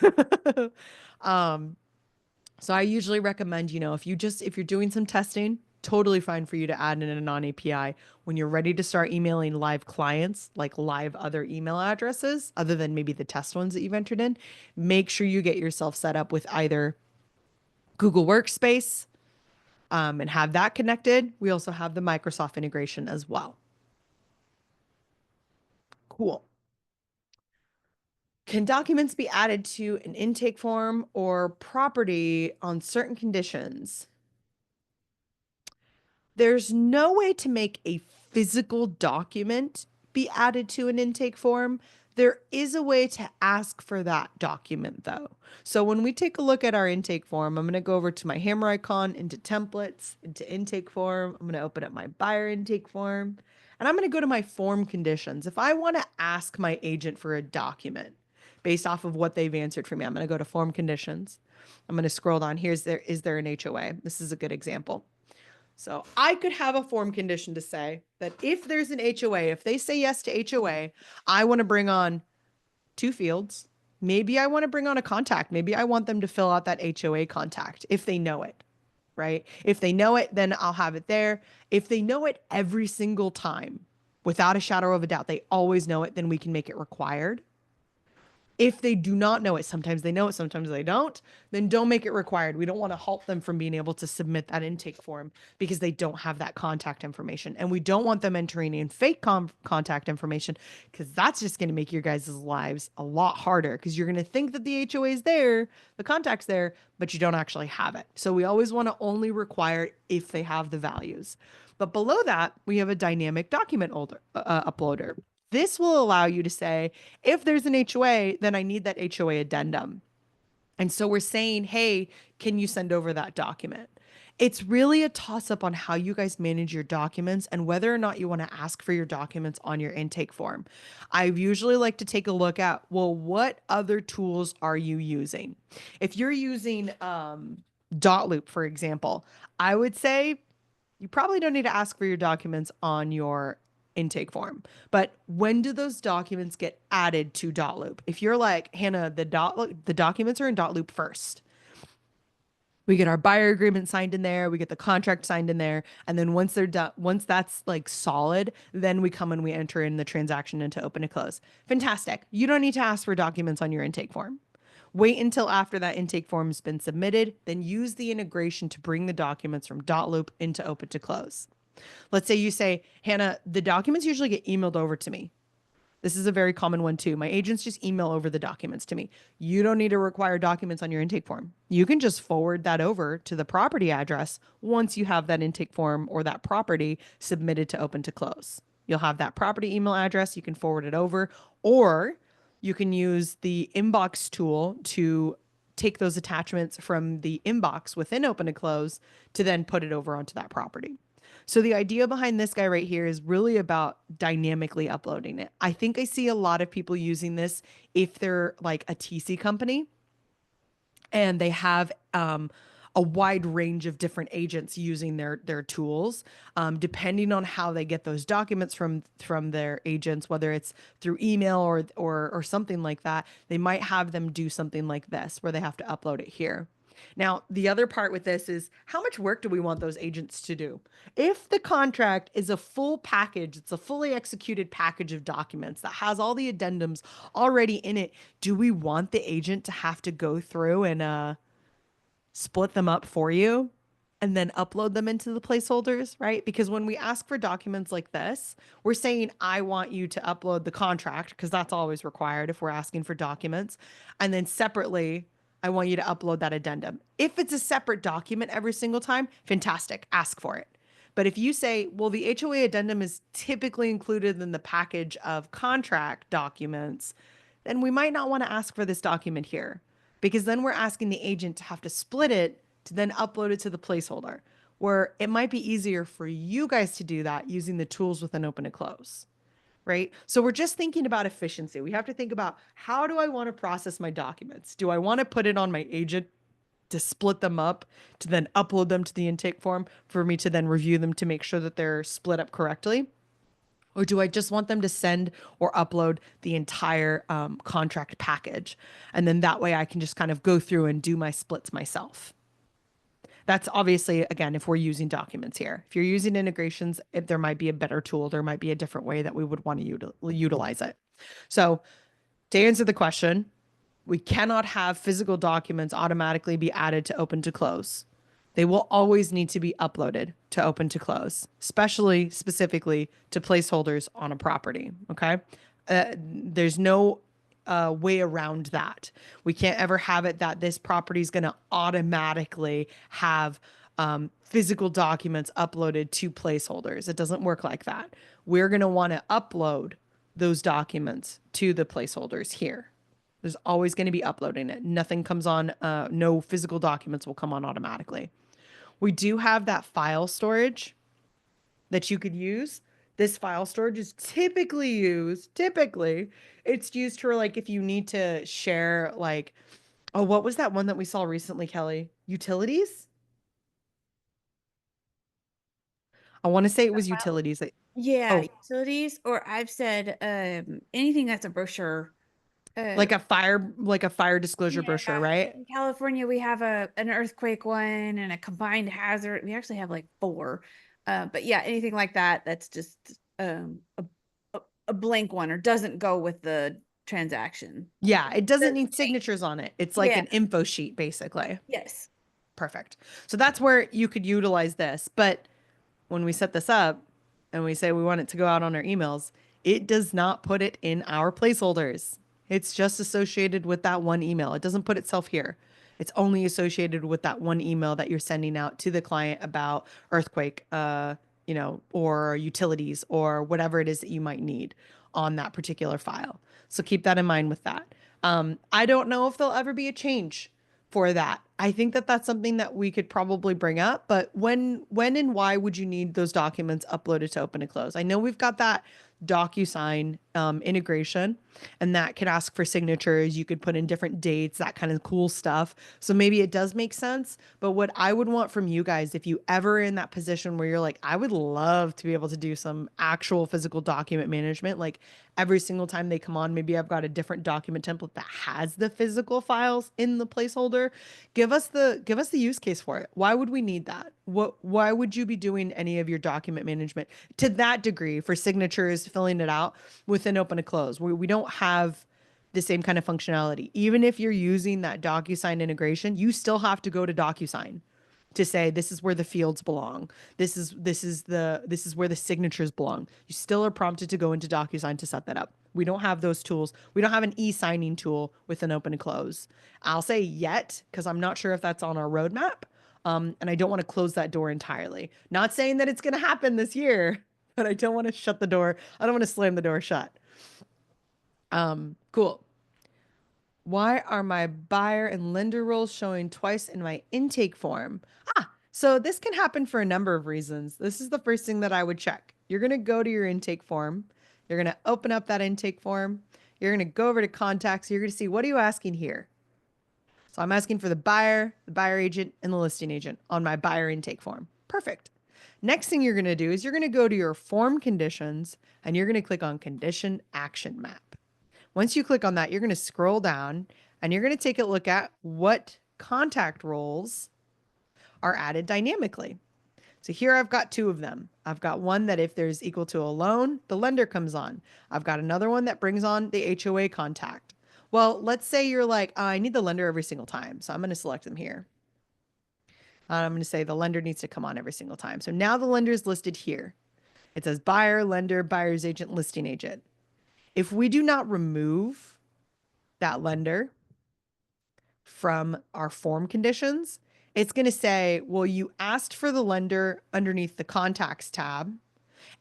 So I usually recommend, if you're doing some testing, totally fine for you to add in a non-API. When you're ready to start emailing live clients, like live other email addresses, other than maybe the test ones that you've entered in, make sure you get yourself set up with either Google Workspace, and have that connected. We also have the Microsoft integration as well. Cool. Can documents be added to an intake form or property on certain conditions? There's no way to make a physical document be added to an intake form. There is a way to ask for that document though. So when we take a look at our intake form, I'm going to go over to my hammer icon, into templates, into intake form. I'm going to open up my buyer intake form, and I'm going to go to my form conditions. If I want to ask my agent for a document based off of what they've answered for me, I'm going to go to form conditions. I'm going to scroll down. Is there an HOA? This is a good example. So I could have a form condition to say that if there's an HOA, if they say yes to HOA, I want to bring on 2 fields. Maybe I want to bring on a contact. Maybe I want them to fill out that HOA contact if they know it, right? If they know it, then I'll have it there. If they know it every single time, without a shadow of a doubt, they always know it, then we can make it required. If they do not know it, sometimes they know it, sometimes they don't, then don't make it required. We don't want to halt them from being able to submit that intake form because they don't have that contact information. And we don't want them entering in fake contact information because that's just going to make your guys' lives a lot harder because you're going to think that the HOA is there, the contact's there, but you don't actually have it. So we always want to only require if they have the values. But below that, we have a dynamic document uploader. This will allow you to say, if there's an HOA, then I need that HOA addendum. And so we're saying, hey, can you send over that document? It's really a toss up on how you guys manage your documents and whether or not you want to ask for your documents on your intake form. I usually like to take a look at, well, what other tools are you using? If you're using Dotloop, for example, I would say you probably don't need to ask for your documents on your intake form. But when do those documents get added to Dotloop? If you're like, Hannah, the documents are in Dotloop first. We get our buyer agreement signed in there, we get the contract signed in there, and then once they're done, once that's like solid, then we come and we enter in the transaction into open to close. Fantastic. You don't need to ask for documents on your intake form. Wait until after that intake form has been submitted, then use the integration to bring the documents from Dotloop into open to close. Let's say you say, Hannah, the documents usually get emailed over to me. This is a very common one too. My agents just email over the documents to me. You don't need to require documents on your intake form. You can just forward that over to the property address once you have that intake form or that property submitted to open to close. You'll have that property email address. You can forward it over, or you can use the inbox tool to take those attachments from the inbox within open to close to then put it over onto that property. So the idea behind this guy right here is really about dynamically uploading it. I think I see a lot of people using this if they're like a TC company and they have a wide range of different agents using their tools, depending on how they get those documents from their agents, whether it's through email or something like that. They might have them do something like this where they have to upload it here. Now, the other part with this is how much work do we want those agents to do? If the contract is a full package, it's a fully executed package of documents that has all the addendums already in it, do we want the agent to have to go through and split them up for you and then upload them into the placeholders, right? Because when we ask for documents like this, we're saying, I want you to upload the contract, because that's always required if we're asking for documents. And then separately, I want you to upload that addendum. If it's a separate document every single time, fantastic, ask for it. But if you say, well, the HOA addendum is typically included in the package of contract documents, then we might not want to ask for this document here because then we're asking the agent to have to split it to then upload it to the placeholder, where it might be easier for you guys to do that using the tools within open and close, right? So we're just thinking about efficiency. We have to think about, how do I want to process my documents? Do I want to put it on my agent to split them up to then upload them to the intake form for me to then review them to make sure that they're split up correctly? Or do I just want them to send or upload the entire contract package? And then that way I can just kind of go through and do my splits myself. That's obviously, again, if we're using documents here. If you're using integrations, if there might be a better tool, there might be a different way that we would want to utilize it. So to answer the question, we cannot have physical documents automatically be added to open to close. They will always need to be uploaded to open to close, especially specifically to placeholders on a property. Okay. There's no way around that. We can't ever have it that this property is going to automatically have physical documents uploaded to placeholders. It doesn't work like that. We're going to want to upload those documents to the placeholders here. There's always going to be uploading it. Nothing comes on, no physical documents will come on automatically. We do have that file storage that you could use. This file storage is typically, it's used for like if you need to share like, oh, what was that one that we saw recently, Kelly? Utilities? I want to say it was utilities. Yeah, Oh, utilities, or I've said anything that's a brochure. Uh, like a fire disclosure brochure, yeah, right? in California we have an earthquake one and a combined hazard. We actually have like four. But yeah, anything like that that's just a, a blank one or doesn't go with the transaction. Yeah, it doesn't Doesn't need change. signatures on it. It's like Yeah. an info sheet, basically. Yes. Perfect. So that's where you could utilize this. But when we set this up and we say we want it to go out on our emails, it does not put it in our placeholders. It's just associated with that one email. It doesn't put itself here. It's only associated with that one email that you're sending out to the client about earthquake, or utilities or whatever it is that you might need on that particular file. So keep that in mind with that. I don't know if there'll ever be a change for that. I think that that's something that we could probably bring up, but when and why would you need those documents uploaded to open and close? I know we've got that DocuSign integration, and that could ask for signatures. You could put in different dates, that kind of cool stuff. So maybe it does make sense. But what I would want from you guys, if you ever in that position where you're like, I would love to be able to do some actual physical document management, like every single time they come on, maybe I've got a different document template that has the physical files in the placeholder. Give us the use case for it. Why would we need that? Why would you be doing any of your document management to that degree for signatures, filling it out within open to close? We don't have the same kind of functionality. Even if you're using that DocuSign integration, you still have to go to DocuSign to say this is where the fields belong. This is where the signatures belong. You still are prompted to go into DocuSign to set that up. We don't have those tools. We don't have an e-signing tool with an open and close. I'll say yet because I'm not sure if that's on our roadmap. And I don't want to close that door entirely. Not saying that it's going to happen this year, but I don't want to shut the door. I don't want to slam the door shut. Cool. Why are my buyer and lender roles showing twice in my intake form? So this can happen for a number of reasons. This is the first thing that I would check. You're going to go to your intake form. You're going to open up that intake form. You're going to go over to contacts. You're going to see, what are you asking here? So I'm asking for the buyer agent, and the listing agent on my buyer intake form. Perfect. Next thing you're going to do is you're going to go to your form conditions and you're going to click on condition action map. Once you click on that, you're going to scroll down and you're going to take a look at what contact roles are added dynamically. So here I've got two of them. I've got one that if there's equal to a loan, the lender comes on. I've got another one that brings on the HOA contact. Well, let's say you're like, I need the lender every single time. So I'm going to select them here. I'm going to say the lender needs to come on every single time. So now the lender is listed here. It says buyer, lender, buyer's agent, listing agent. If we do not remove that lender from our form conditions, it's going to say, well, you asked for the lender underneath the contacts tab,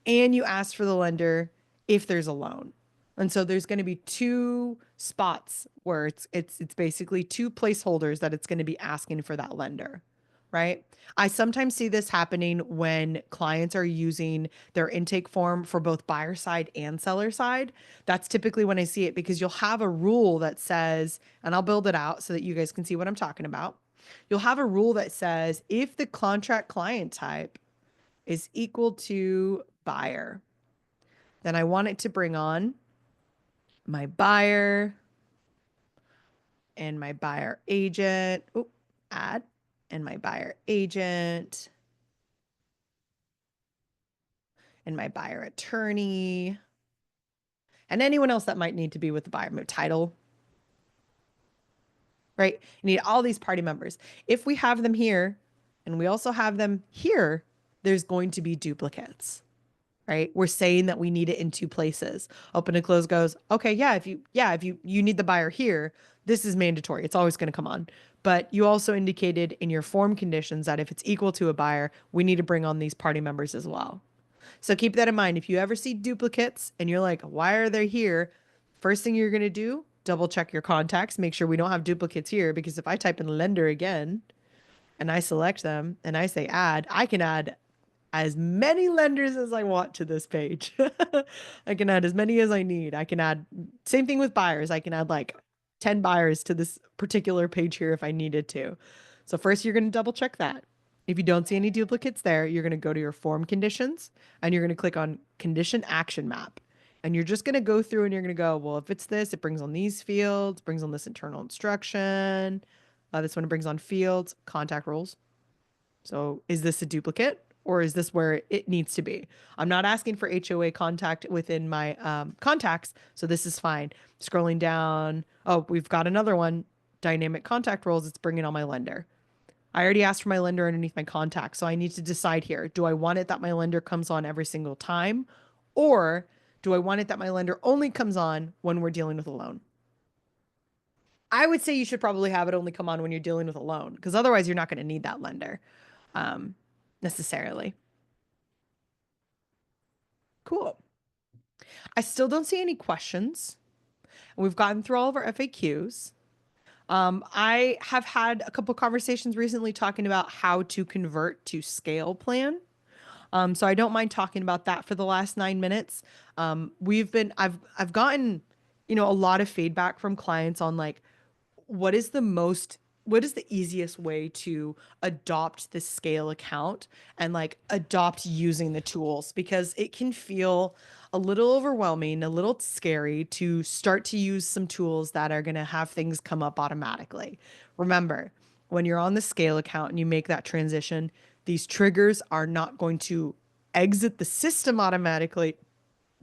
and you asked for the lender if there's a loan. And so there's going to be two spots where it's basically two placeholders that it's going to be asking for that lender, right? I sometimes see this happening when clients are using their intake form for both buyer side and seller side. That's typically when I see it because you'll have a rule that says, and I'll build it out so that you guys can see what I'm talking about. You'll have a rule that says if the contract client type is equal to buyer, then I want it to bring on my buyer and my buyer agent. Oh, add and my buyer agent and my buyer attorney and anyone else that might need to be with the buyer title, right? You need all these party members. If we have them here and we also have them here, there's going to be duplicates. Right? We're saying that we need it in two places. Open and close goes, okay, if you need the buyer here, this is mandatory. It's always going to come on. But you also indicated in your form conditions that if it's equal to a buyer, we need to bring on these party members as well. So keep that in mind. If you ever see duplicates and you're like, why are they here? First thing you're going to do, double check your contacts, make sure we don't have duplicates here, because if I type in lender again and I select them and I say add, I can add as many lenders as I want to this page. I can add as many as I need. I can add, same thing with buyers. I can add like 10 buyers to this particular page here if I needed to. So first you're going to double check that. If you don't see any duplicates there, you're going to go to your form conditions and you're going to click on condition action map. And you're just going to go through and you're going to go, well, if it's this, it brings on these fields, brings on this internal instruction. This one brings on fields, contact rules. So is this a duplicate or is this where it needs to be? I'm not asking for HOA contact within my contacts, so this is fine. Scrolling down, oh, we've got another one, dynamic contact rules. It's bringing on my lender. I already asked for my lender underneath my contact, so I need to decide here. Do I want it that my lender comes on every single time? Or do I want it that my lender only comes on when we're dealing with a loan? I would say you should probably have it only come on when you're dealing with a loan, because otherwise you're not going to need that lender um, necessarily. Cool. I still don't see any questions. We've gotten through all of our FAQs. I have had a couple conversations recently talking about how to convert to scale plan. So I don't mind talking about that for the last 9 minutes. I've gotten, a lot of feedback from clients on like, what is the most what is the easiest way to adopt this scale account and like adopt using the tools, because it can feel a little overwhelming, a little scary to start to use some tools that are going to have things come up automatically. Remember, when you're on the scale account and you make that transition, these triggers are not going to exit the system automatically.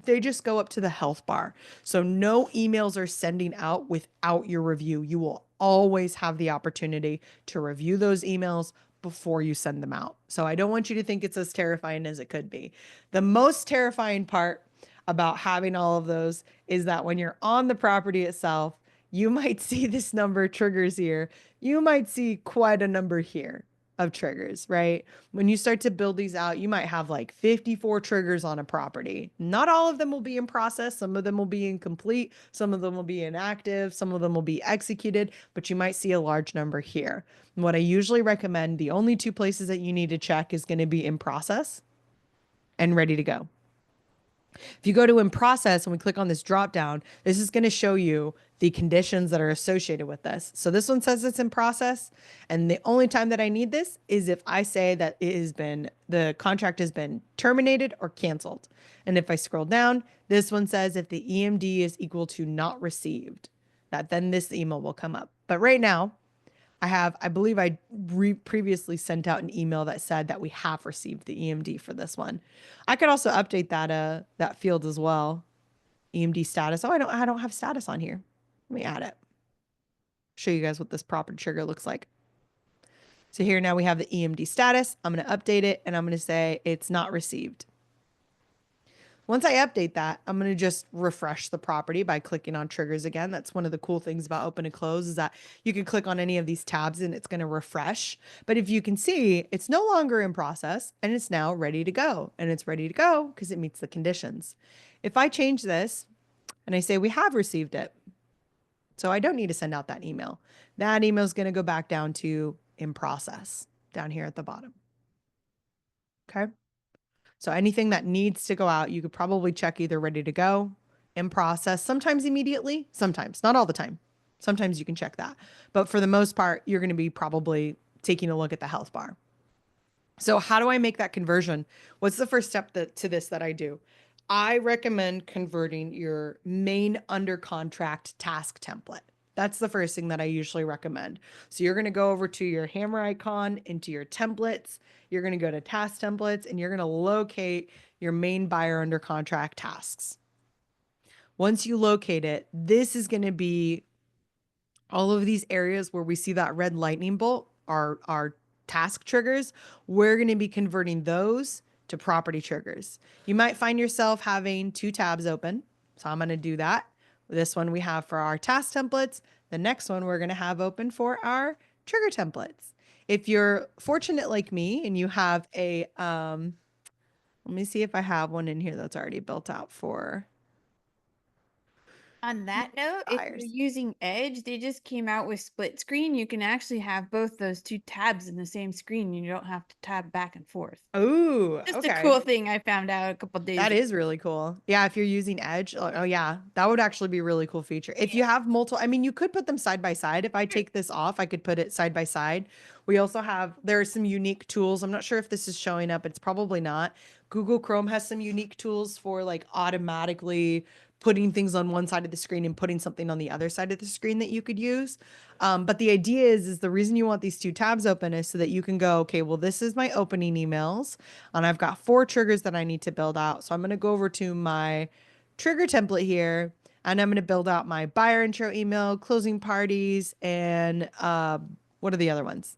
They just go up to the health bar. So no emails are sending out without your review. You will always have the opportunity to review those emails before you send them out. So I don't want you to think it's as terrifying as it could be. The most terrifying part about having all of those is that when you're on the property itself, you might see this number of triggers here. You might see quite a number here of triggers, right? When you start to build these out, you might have like 54 triggers on a property. Not all of them will be in process. Some of them will be incomplete. Some of them will be inactive. Some of them will be executed, but you might see a large number here. And what I usually recommend, the only two places that you need to check is going to be in process and ready to go. If you go to in process and we click on this drop down, this is going to show you the conditions that are associated with this. So this one says it's in process. And the only time that I need this is if I say that the contract has been terminated or canceled. And if I scroll down, this one says if the EMD is equal to not received, that then this email will come up. But right now, I believe I previously sent out an email that said that we have received the EMD for this one. I could also update that field as well. EMD status. Oh, I don't have status on here. Let me add it. Show you guys what this proper trigger looks like. So here now we have the EMD status. I'm going to update it and I'm going to say it's not received. Once I update that, I'm going to just refresh the property by clicking on triggers again. That's one of the cool things about open and close is that you can click on any of these tabs and it's going to refresh. But if you can see, it's no longer in process and it's now ready to go. And it's ready to go because it meets the conditions. If I change this and I say we have received it, so I don't need to send out that email. That email is going to go back down to in process down here at the bottom. Okay. So anything that needs to go out, you could probably check either ready to go, in process, sometimes immediately, sometimes, not all the time. Sometimes you can check that. But for the most part, you're going to be probably taking a look at the health bar. So how do I make that conversion? What's the first step to this that I do? I recommend converting your main under contract task template. That's the first thing that I usually recommend. So you're going to go over to your hammer icon into your templates. You're going to go to task templates and you're going to locate your main buyer under contract tasks. Once you locate it, this is going to be all of these areas where we see that red lightning bolt are task triggers. We're going to be converting those to property triggers. You might find yourself having two tabs open. So I'm going to do that. This one we have for our task templates. The next one we're going to have open for our trigger templates. If you're fortunate like me and you have let me see if I have one in here that's already built out for On that note, if you're buyers. using Edge, they just came out with split screen. You can actually have both those two tabs in the same screen. You don't have to tab back and forth. Oh, Just a okay. cool thing I found out a couple days That ago. is really cool. Yeah, if you're using Edge, oh yeah, that would actually be a really cool feature. If Yeah. you have multiple, I mean, you could put them side by side. If I take this off, I could put it side by side We also have, there are some unique tools. I'm not sure if this is showing up. It's probably not. Google Chrome has some unique tools for like automatically putting things on one side of the screen and putting something on the other side of the screen that you could use. But the idea is the reason you want these two tabs open is so that you can go, okay, well, this is my opening emails, and I've got 4 triggers that I need to build out. So I'm going to go over to my trigger template here, and I'm going to build out my buyer intro email, closing parties, and what are the other ones?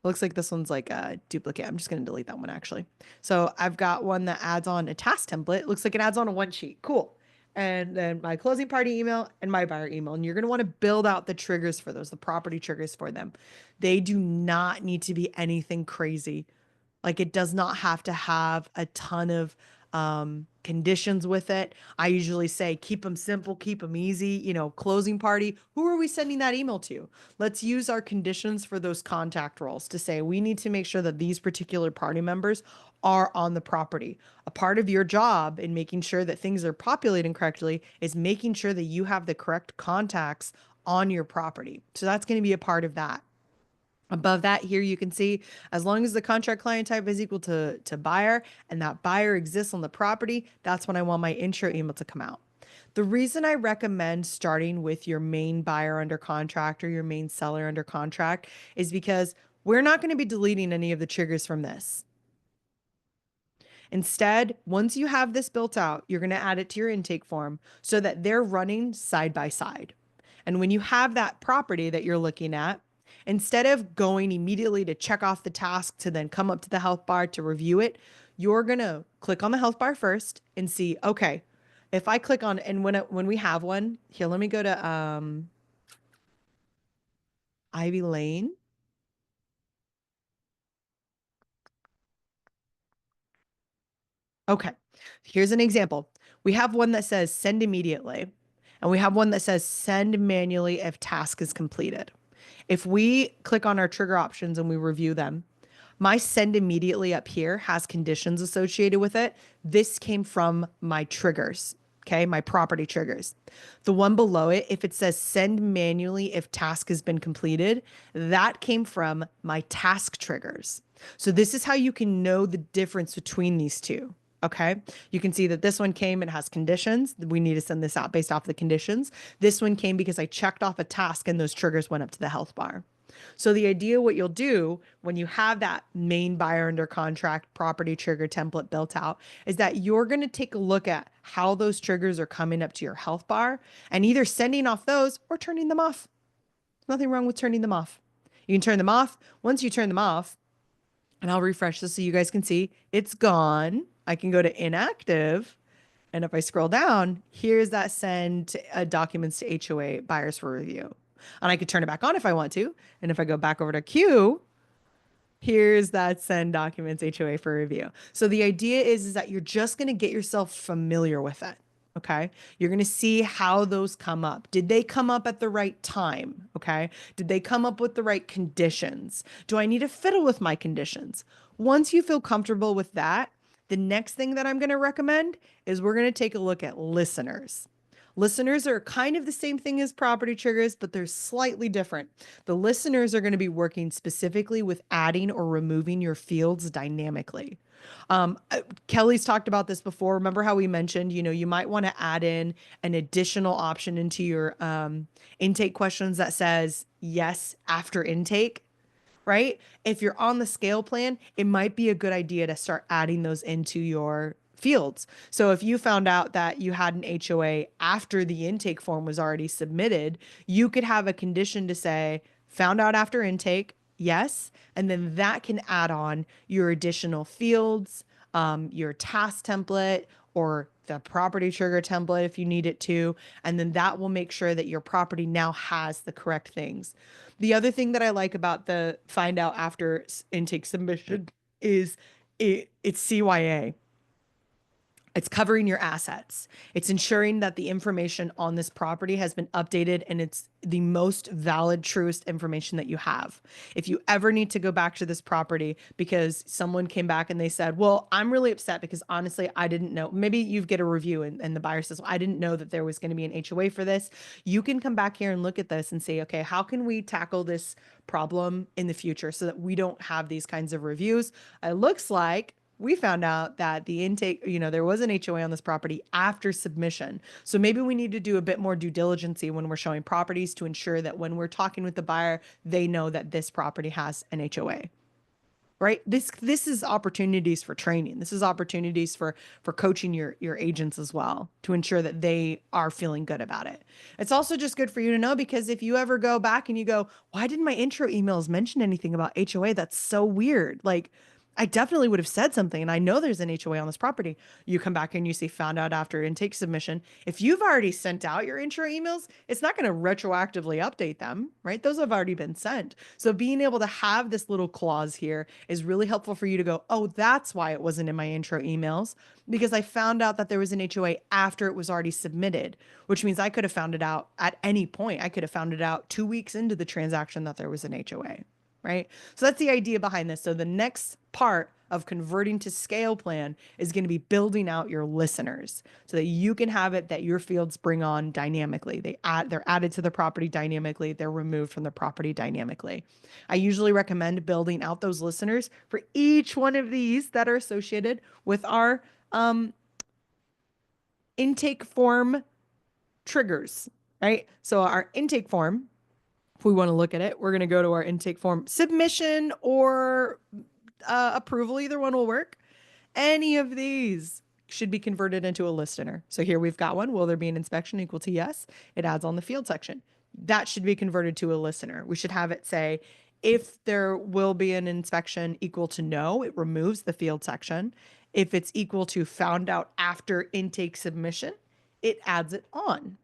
Looks like this one's like a duplicate. I'm just going to delete that one actually. So I've got one that adds on a task template. Looks like it adds on a one sheet. Cool. And then my closing party email and my buyer email. And you're going to want to build out the triggers for those, the property triggers for them. They do not need to be anything crazy. Like it does not have to have a ton of conditions with it. I usually say keep them simple, keep them easy. Closing party. Who are we sending that email to? Let's use our conditions for those contact roles to say we need to make sure that these particular party members are on the property. A part of your job in making sure that things are populating correctly is making sure that you have the correct contacts on your property. So that's going to be a part of that. Above that, here you can see as long as the contract client type is equal to buyer and that buyer exists on the property, that's when I want my intro email to come out. The reason I recommend starting with your main buyer under contract or your main seller under contract is because we're not going to be deleting any of the triggers from this. Instead, once you have this built out, you're going to add it to your intake form so that they're running side by side. And when you have that property that you're looking at, instead of going immediately to check off the task to then come up to the health bar to review it, you're going to click on the health bar first and see, okay, if I click on, and when we have one, here, let me go to Ivy Lane. Okay, here's an example. We have one that says send immediately, and we have one that says send manually if task is completed. If we click on our trigger options and we review them, my send immediately up here has conditions associated with it. This came from my triggers, okay, my property triggers. The one below it, if it says send manually if task has been completed, that came from my task triggers. So this is how you can know the difference between these two. Okay, you can see that this one came and has conditions. We need to send this out based off the conditions. This one came because I checked off a task and those triggers went up to the health bar. So the idea, what you'll do when you have that main buyer under contract property trigger template built out, is that you're going to take a look at how those triggers are coming up to your health bar and either sending off those or turning them off. There's nothing wrong with turning them off. You can turn them off. Once you turn them off, and I'll refresh this so you guys can see it's gone. I can go to inactive. And if I scroll down, here's that send documents to HOA buyers for review. And I could turn it back on if I want to. And if I go back over to queue, here's that send documents HOA for review. So the idea is that you're just going to get yourself familiar with it. Okay. You're going to see how those come up. Did they come up at the right time? Okay. Did they come up with the right conditions? Do I need to fiddle with my conditions? Once you feel comfortable with that, the next thing that I'm going to recommend is we're going to take a look at listeners. Listeners are kind of the same thing as property triggers, but they're slightly different. The listeners are going to be working specifically with adding or removing your fields dynamically. Kelly's talked about this before. Remember how we mentioned, you might want to add in an additional option into your intake questions that says yes after intake, right? If you're on the scale plan, it might be a good idea to start adding those into your fields. So if you found out that you had an HOA after the intake form was already submitted, you could have a condition to say, found out after intake, yes. And then that can add on your additional fields, your task template, or the property trigger template if you need it to. And then that will make sure that your property now has the correct things. The other thing that I like about the find out after intake submission is it's CYA. It's covering your assets. It's ensuring that the information on this property has been updated and it's the most valid, truest information that you have. If you ever need to go back to this property because someone came back and they said, well, I'm really upset because honestly, I didn't know. Maybe you get a review and the buyer says, well, I didn't know that there was going to be an HOA for this. You can come back here and look at this and say, okay, how can we tackle this problem in the future so that we don't have these kinds of reviews? It looks like we found out that the intake, there was an HOA on this property after submission. So maybe we need to do a bit more due diligence when we're showing properties to ensure that when we're talking with the buyer, they know that this property has an HOA. Right? This is opportunities for training. This is opportunities for coaching your agents as well to ensure that they are feeling good about it. It's also just good for you to know because if you ever go back and you go, why didn't my intro emails mention anything about HOA? That's so weird. Like I definitely would have said something and I know there's an HOA on this property. You come back and you see found out after intake submission. If you've already sent out your intro emails, it's not going to retroactively update them, right? Those have already been sent. So being able to have this little clause here is really helpful for you to go, oh, that's why it wasn't in my intro emails because I found out that there was an HOA after it was already submitted, which means I could have found it out at any point. I could have found it out 2 weeks into the transaction that there was an HOA. Right. So that's the idea behind this. So the next part of converting to scale plan is going to be building out your listeners so that you can have it that your fields bring on dynamically. They're added to the property dynamically. They're removed from the property dynamically. I usually recommend building out those listeners for each one of these that are associated with our intake form triggers, right? So our intake form, if we want to look at it, we're going to go to our intake form submission or approval. Either one will work. Any of these should be converted into a listener. So here we've got one. Will there be an inspection equal to yes? It adds on the field section. That should be converted to a listener. We should have it say, if there will be an inspection equal to no, it removes the field section. If it's equal to found out after intake submission, it adds it on.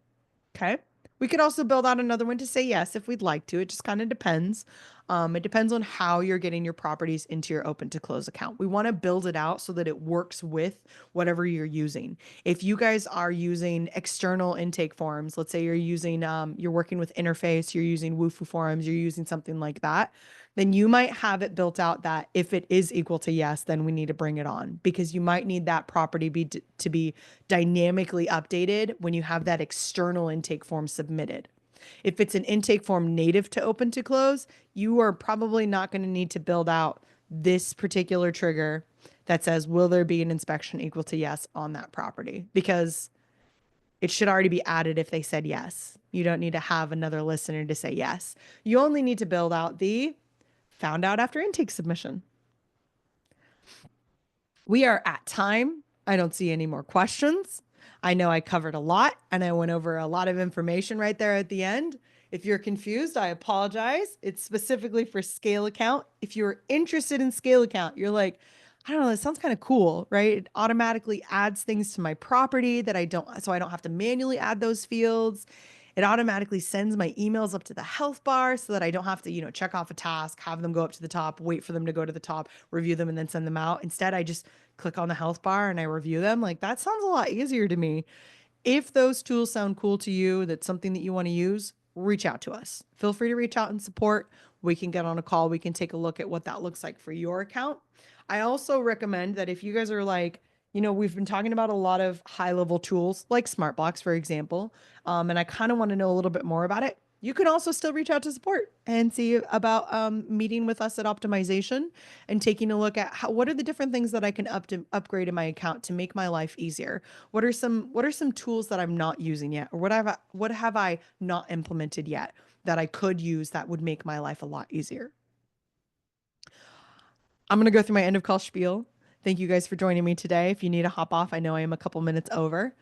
Okay. We could also build out another one to say yes if we'd like to. It just kind of depends. It depends on how you're getting your properties into your open to close account. We want to build it out so that it works with whatever you're using. If you guys are using external intake forms, let's say you're working with Interface, you're using Wufoo forms, you're using something like that, then you might have it built out that if it is equal to yes, then we need to bring it on because you might need that property to be dynamically updated when you have that external intake form submitted. If it's an intake form native to open to close, you are probably not going to need to build out this particular trigger that says, will there be an inspection equal to yes on that property? Because it should already be added if they said yes. You don't need to have another listener to say yes. You only need to build out the found out after intake submission. We are at time. I don't see any more questions. I know I covered a lot and I went over a lot of information right there at the end. If you're confused, I apologize. It's specifically for scale account. If you're interested in scale account, you're like, I don't know, that sounds kind of cool, right? It automatically adds things to my property that so I don't have to manually add those fields. It automatically sends my emails up to the health bar so that I don't have to, check off a task, have them go up to the top, wait for them to go to the top, review them, and then send them out. Instead, I just click on the health bar and I review them. Like that sounds a lot easier to me. If those tools sound cool to you, that's something that you want to use, reach out to us. Feel free to reach out and support. We can get on a call. We can take a look at what that looks like for your account. I also recommend that if you guys are like, we've been talking about a lot of high level tools like SmartBlocks, for example, and I kind of want to know a little bit more about it. You can also still reach out to support and see about meeting with us at optimization and taking a look at what are the different things that I can upgrade in my account to make my life easier. What are some tools that I'm not using yet, or what have I not implemented yet that I could use that would make my life a lot easier? I'm going to go through my end of call spiel. Thank you guys for joining me today. If you need to hop off, I know I am a couple minutes over.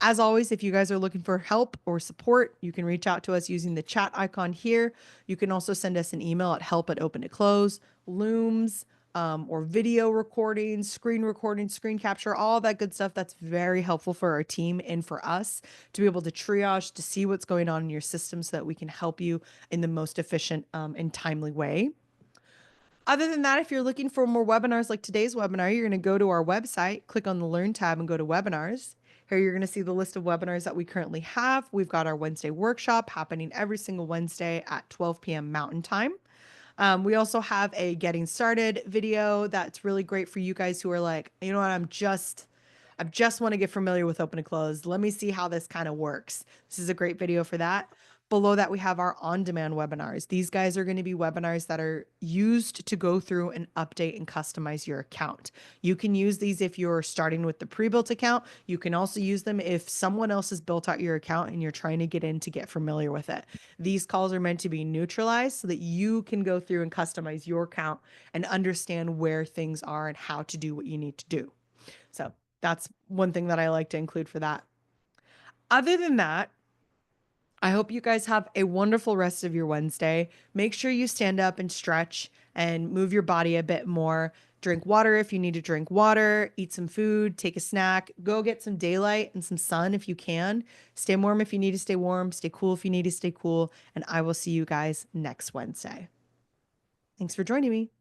As always, if you guys are looking for help or support, you can reach out to us using the chat icon here. You can also send us an email at help@open to close, looms, or video recordings, screen capture, all that good stuff. That's very helpful for our team and for us to be able to triage to see what's going on in your system so that we can help you in the most efficient and timely way. Other than that, if you're looking for more webinars like today's webinar, you're going to go to our website, click on the Learn tab, and go to Webinars. Here you're going to see the list of webinars that we currently have. We've got our Wednesday workshop happening every single Wednesday at 12 p.m. Mountain Time. We also have a getting started video that's really great for you guys who are like, you know what, I just want to get familiar with open and close. Let me see how this kind of works. This is a great video for that. Below that, we have our on-demand webinars. These guys are going to be webinars that are used to go through and update and customize your account. You can use these if you're starting with the pre-built account. You can also use them if someone else has built out your account and you're trying to get in to get familiar with it. These calls are meant to be neutralized so that you can go through and customize your account and understand where things are and how to do what you need to do. So that's one thing that I like to include for that. Other than that, I hope you guys have a wonderful rest of your Wednesday. Make sure you stand up and stretch and move your body a bit more. Drink water if you need to drink water, eat some food, take a snack, go get some daylight and some sun if you can. Stay warm if you need to stay warm, stay cool if you need to stay cool, and I will see you guys next Wednesday. Thanks for joining me.